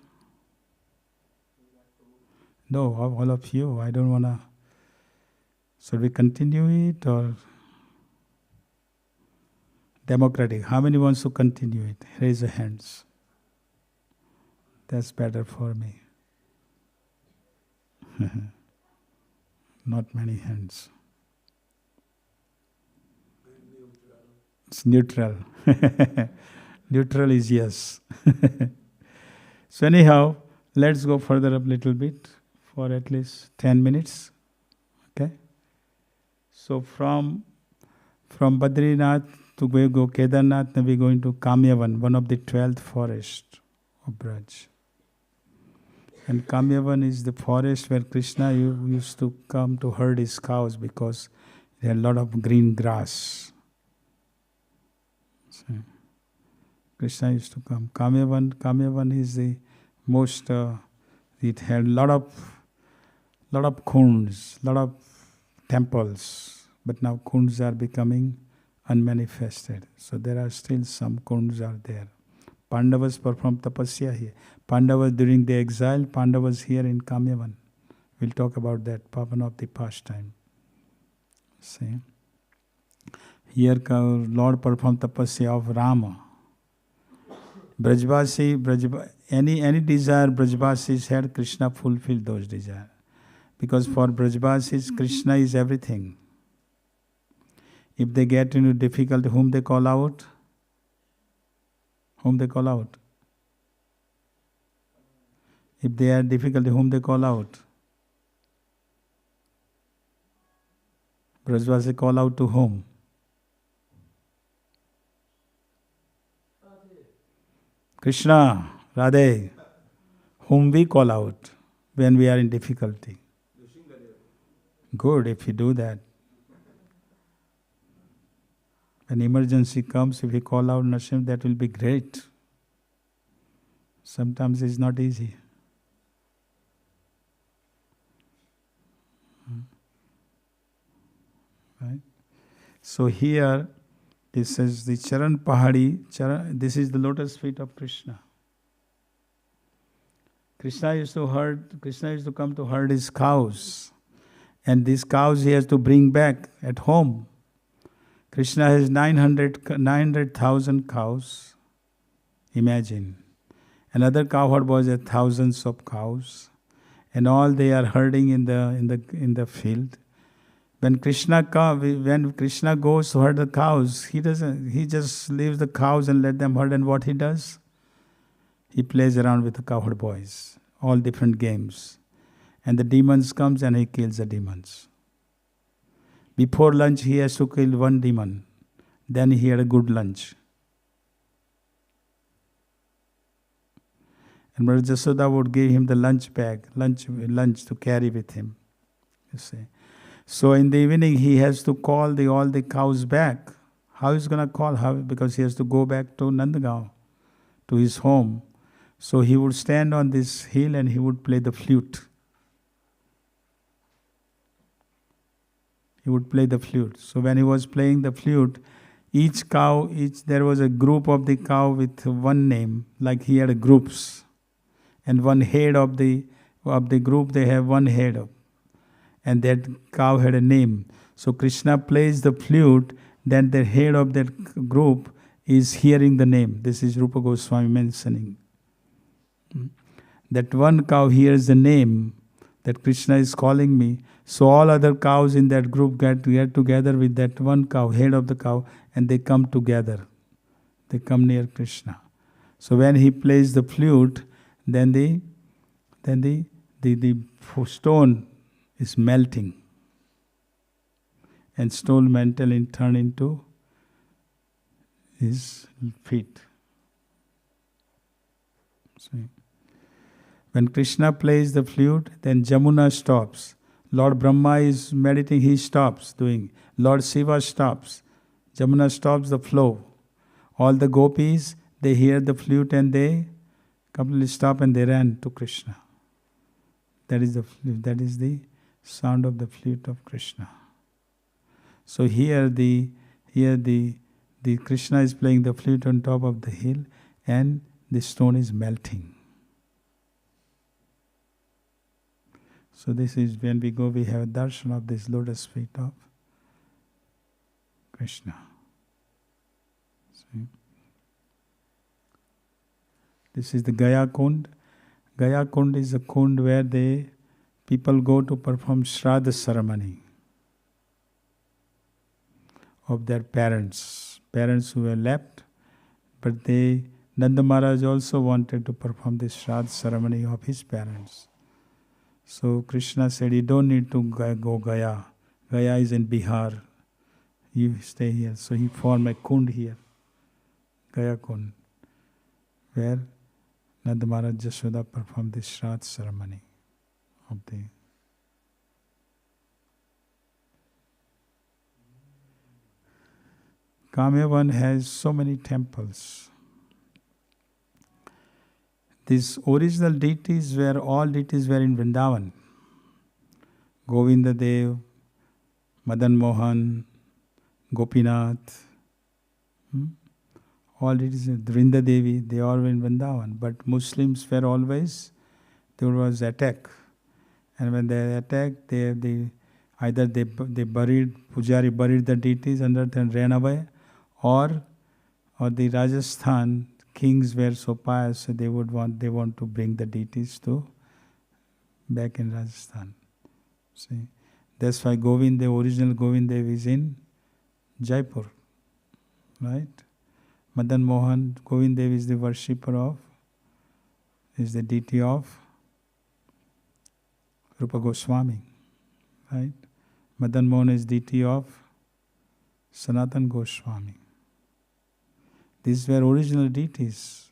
No, all of you. I don't want to. Should we continue it or democratic? How many wants to continue it? Raise your hands. That's better for me. Not many hands. It's neutral. Neutral is yes. So anyhow, let's go further up a little bit for at least 10 minutes. Okay? So from Badrinath to go Kedarnath, now we're going to Kamyavan, one of the 12th forests of Braj. And Kamyavan is the forest where Krishna used to come to herd his cows because there had a lot of green grass. So, Krishna used to come. Kamyavan is the most. It had a lot of kunds, lot of temples, but now kunds are becoming unmanifested. So there are still some kunds are there. Pandavas performed tapasya here. Pandavas during the exile, Pandavas here in Kamyavan. We'll talk about that, Pavan of the pastime. See? Here Lord performed tapasya of Rama. Any desire Brajvasis had, Krishna fulfilled those desires. Because for Brajvasis, Krishna is everything. If they get into difficulty, whom they call out? Whom they call out? If they are difficulty, whom they call out? Brajvasi call out to whom? Krishna, Radhe, whom we call out when we are in difficulty. Good if you do that. When emergency comes, if we call out Narasimha, that will be great. Sometimes it's not easy. Right? So here, this is the Charan Pahadi. This is the lotus feet of Krishna. Krishna used to come to herd his cows. And these cows he has to bring back at home. Krishna has 900,000 cows. Imagine. Another cowherd boy has thousands of cows. And all they are herding in the field. When Krishna goes to herd the cows, he just leaves the cows and let them herd, and what he does? He plays around with the cowherd boys, all different games. And the demons comes and he kills the demons. Before lunch he has to kill one demon. Then he had a good lunch. And Mother Jasoda would give him the lunch bag, lunch to carry with him. You see. So in the evening he has to call all the cows back. How is he going to call? How? Because he has to go back to Nandagaon, to his home. So he would stand on this hill and he would play the flute. He would play the flute. So when he was playing the flute, each cow, there was a group of the cow with one name, like he had groups, and one head of the group, they have one head of, and that cow had a name. So Krishna plays the flute, then the head of that group is hearing the name. This is Rupa Goswami mentioning. That one cow hears the name that Krishna is calling me. So all other cows in that group get together with that one cow, head of the cow, and they come together. They come near Krishna. So when he plays the flute, then the stone is melting. And stone mentally turn into his feet. See? When Krishna plays the flute, then Jamuna stops. Lord Brahma is meditating, he stops doing. Lord Shiva stops. Jamuna stops the flow. All the gopis, they hear the flute and they completely stop and they ran to Krishna. That is the flute. That is the sound of the flute of Krishna. So here the Krishna is playing the flute on top of the hill and the stone is melting. So this is when we go, we have a darshan of this lotus feet of Krishna. See? This is the Gaya Kund. Gaya Kund is a kund where people go to perform Shraddha ceremony of their parents who were left, but Nanda Maharaj also wanted to perform this Shraddha ceremony of his parents. So Krishna said, you don't need to go Gaya. Gaya is in Bihar. You stay here. So he formed a kund here, Gaya Kund, where Nanda Maharaj Jashoda performed this Shraddha ceremony of the. Kamyavan has so many temples. These original deities all deities were in Vrindavan. Govinda Dev, Madan Mohan, Gopinath, all deities, Vrinda Devi, they all were in Vrindavan. But Muslims were always, there was attack. And when they attacked, either they buried, Pujari buried the deities under and ran away, or the Rajasthan kings were so pious, so they want to bring the deities back in Rajasthan. See, that's why the original Govinda is in Jaipur, right? Madan Mohan, Govinda is the worshipper is the deity of Rupa Goswami, right? Madan Mohan is deity of Sanatan Goswami. These were original deities.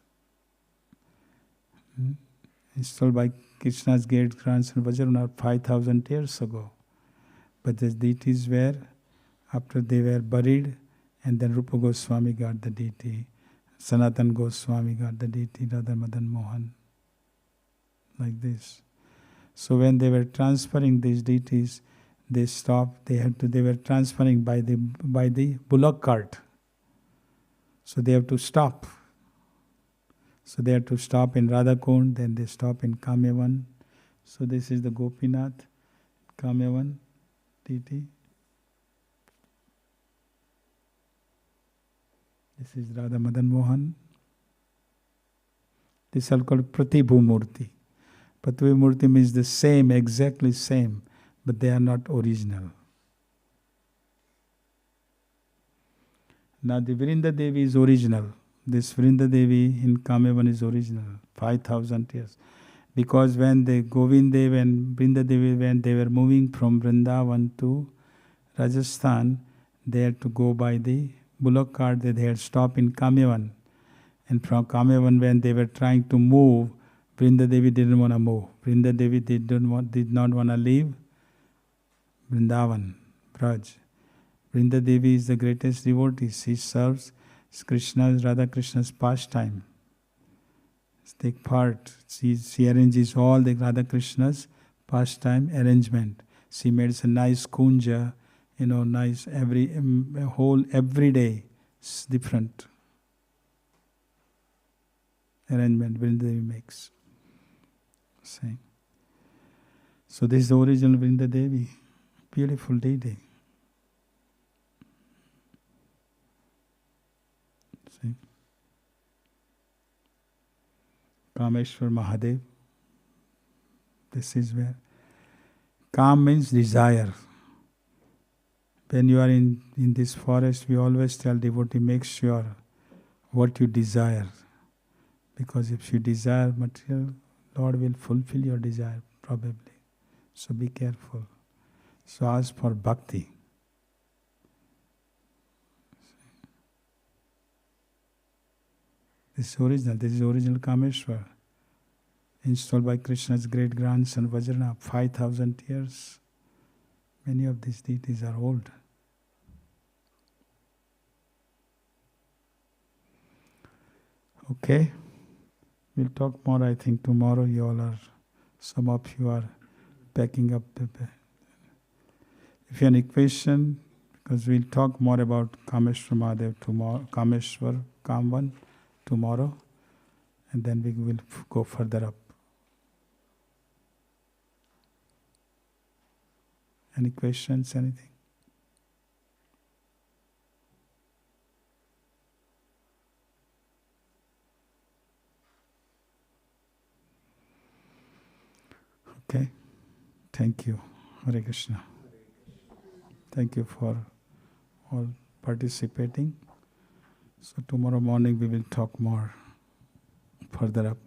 Installed by Krishna's great grandson Vajranath 5,000 years ago. But the deities were, after they were buried, and then Rupa Goswami got the deity, Sanatan Goswami got the deity, Radha Madan Mohan, like this. So when they were transferring these deities, they stopped. They were transferring by the bullock cart. So they have to stop. So they have to stop in Radhakund, then they stop in Kamyavan. So this is the Gopinath, Kamyavan deity. This is Radha Madan Mohan. This is called Pratibhu Murti. Pratibhu Murti means the same, exactly same, but they are not original. Now the Vrinda Devi is original. This Vrinda Devi in Kamyavan is original, 5,000 years. Because when the Govind Dev and Vrinda Devi, when they were moving from Vrindavan to Rajasthan, they had to go by the bullock cart. They had stopped in Kamyavan. And from Kamyavan, when they were trying to move, Vrinda Devi didn't want to move. Vrinda Devi did not want to leave Vrindavan, Braj. Vrinda Devi is the greatest devotee. She serves Radha Krishna's pastime. Take part. She arranges all the Radha Krishna's pastime arrangement. She makes a nice kunja, nice every day. It's different arrangement Vrindadevi makes. See? So this is the original Vrindadevi, beautiful deity. See? Kameshwar Mahadev. This is where Kam means desire. When you are in this forest, we always tell devotee, make sure what you desire. Because if you desire material, Lord will fulfill your desire, probably. So be careful. So ask for bhakti. This is original Kameshwar. Installed by Krishna's great grandson Vajrana, 5,000 years. Many of these deities are old. Okay, we'll talk more. I think tomorrow some of you are packing up if you have any question, because we'll talk more about Kameshwar Mahadev tomorrow, Kameshwar, Kamvan tomorrow, and then we will go further up. Any questions, anything? Okay, thank you. Hare Krishna. Thank you for all participating. So tomorrow morning we will talk more further up.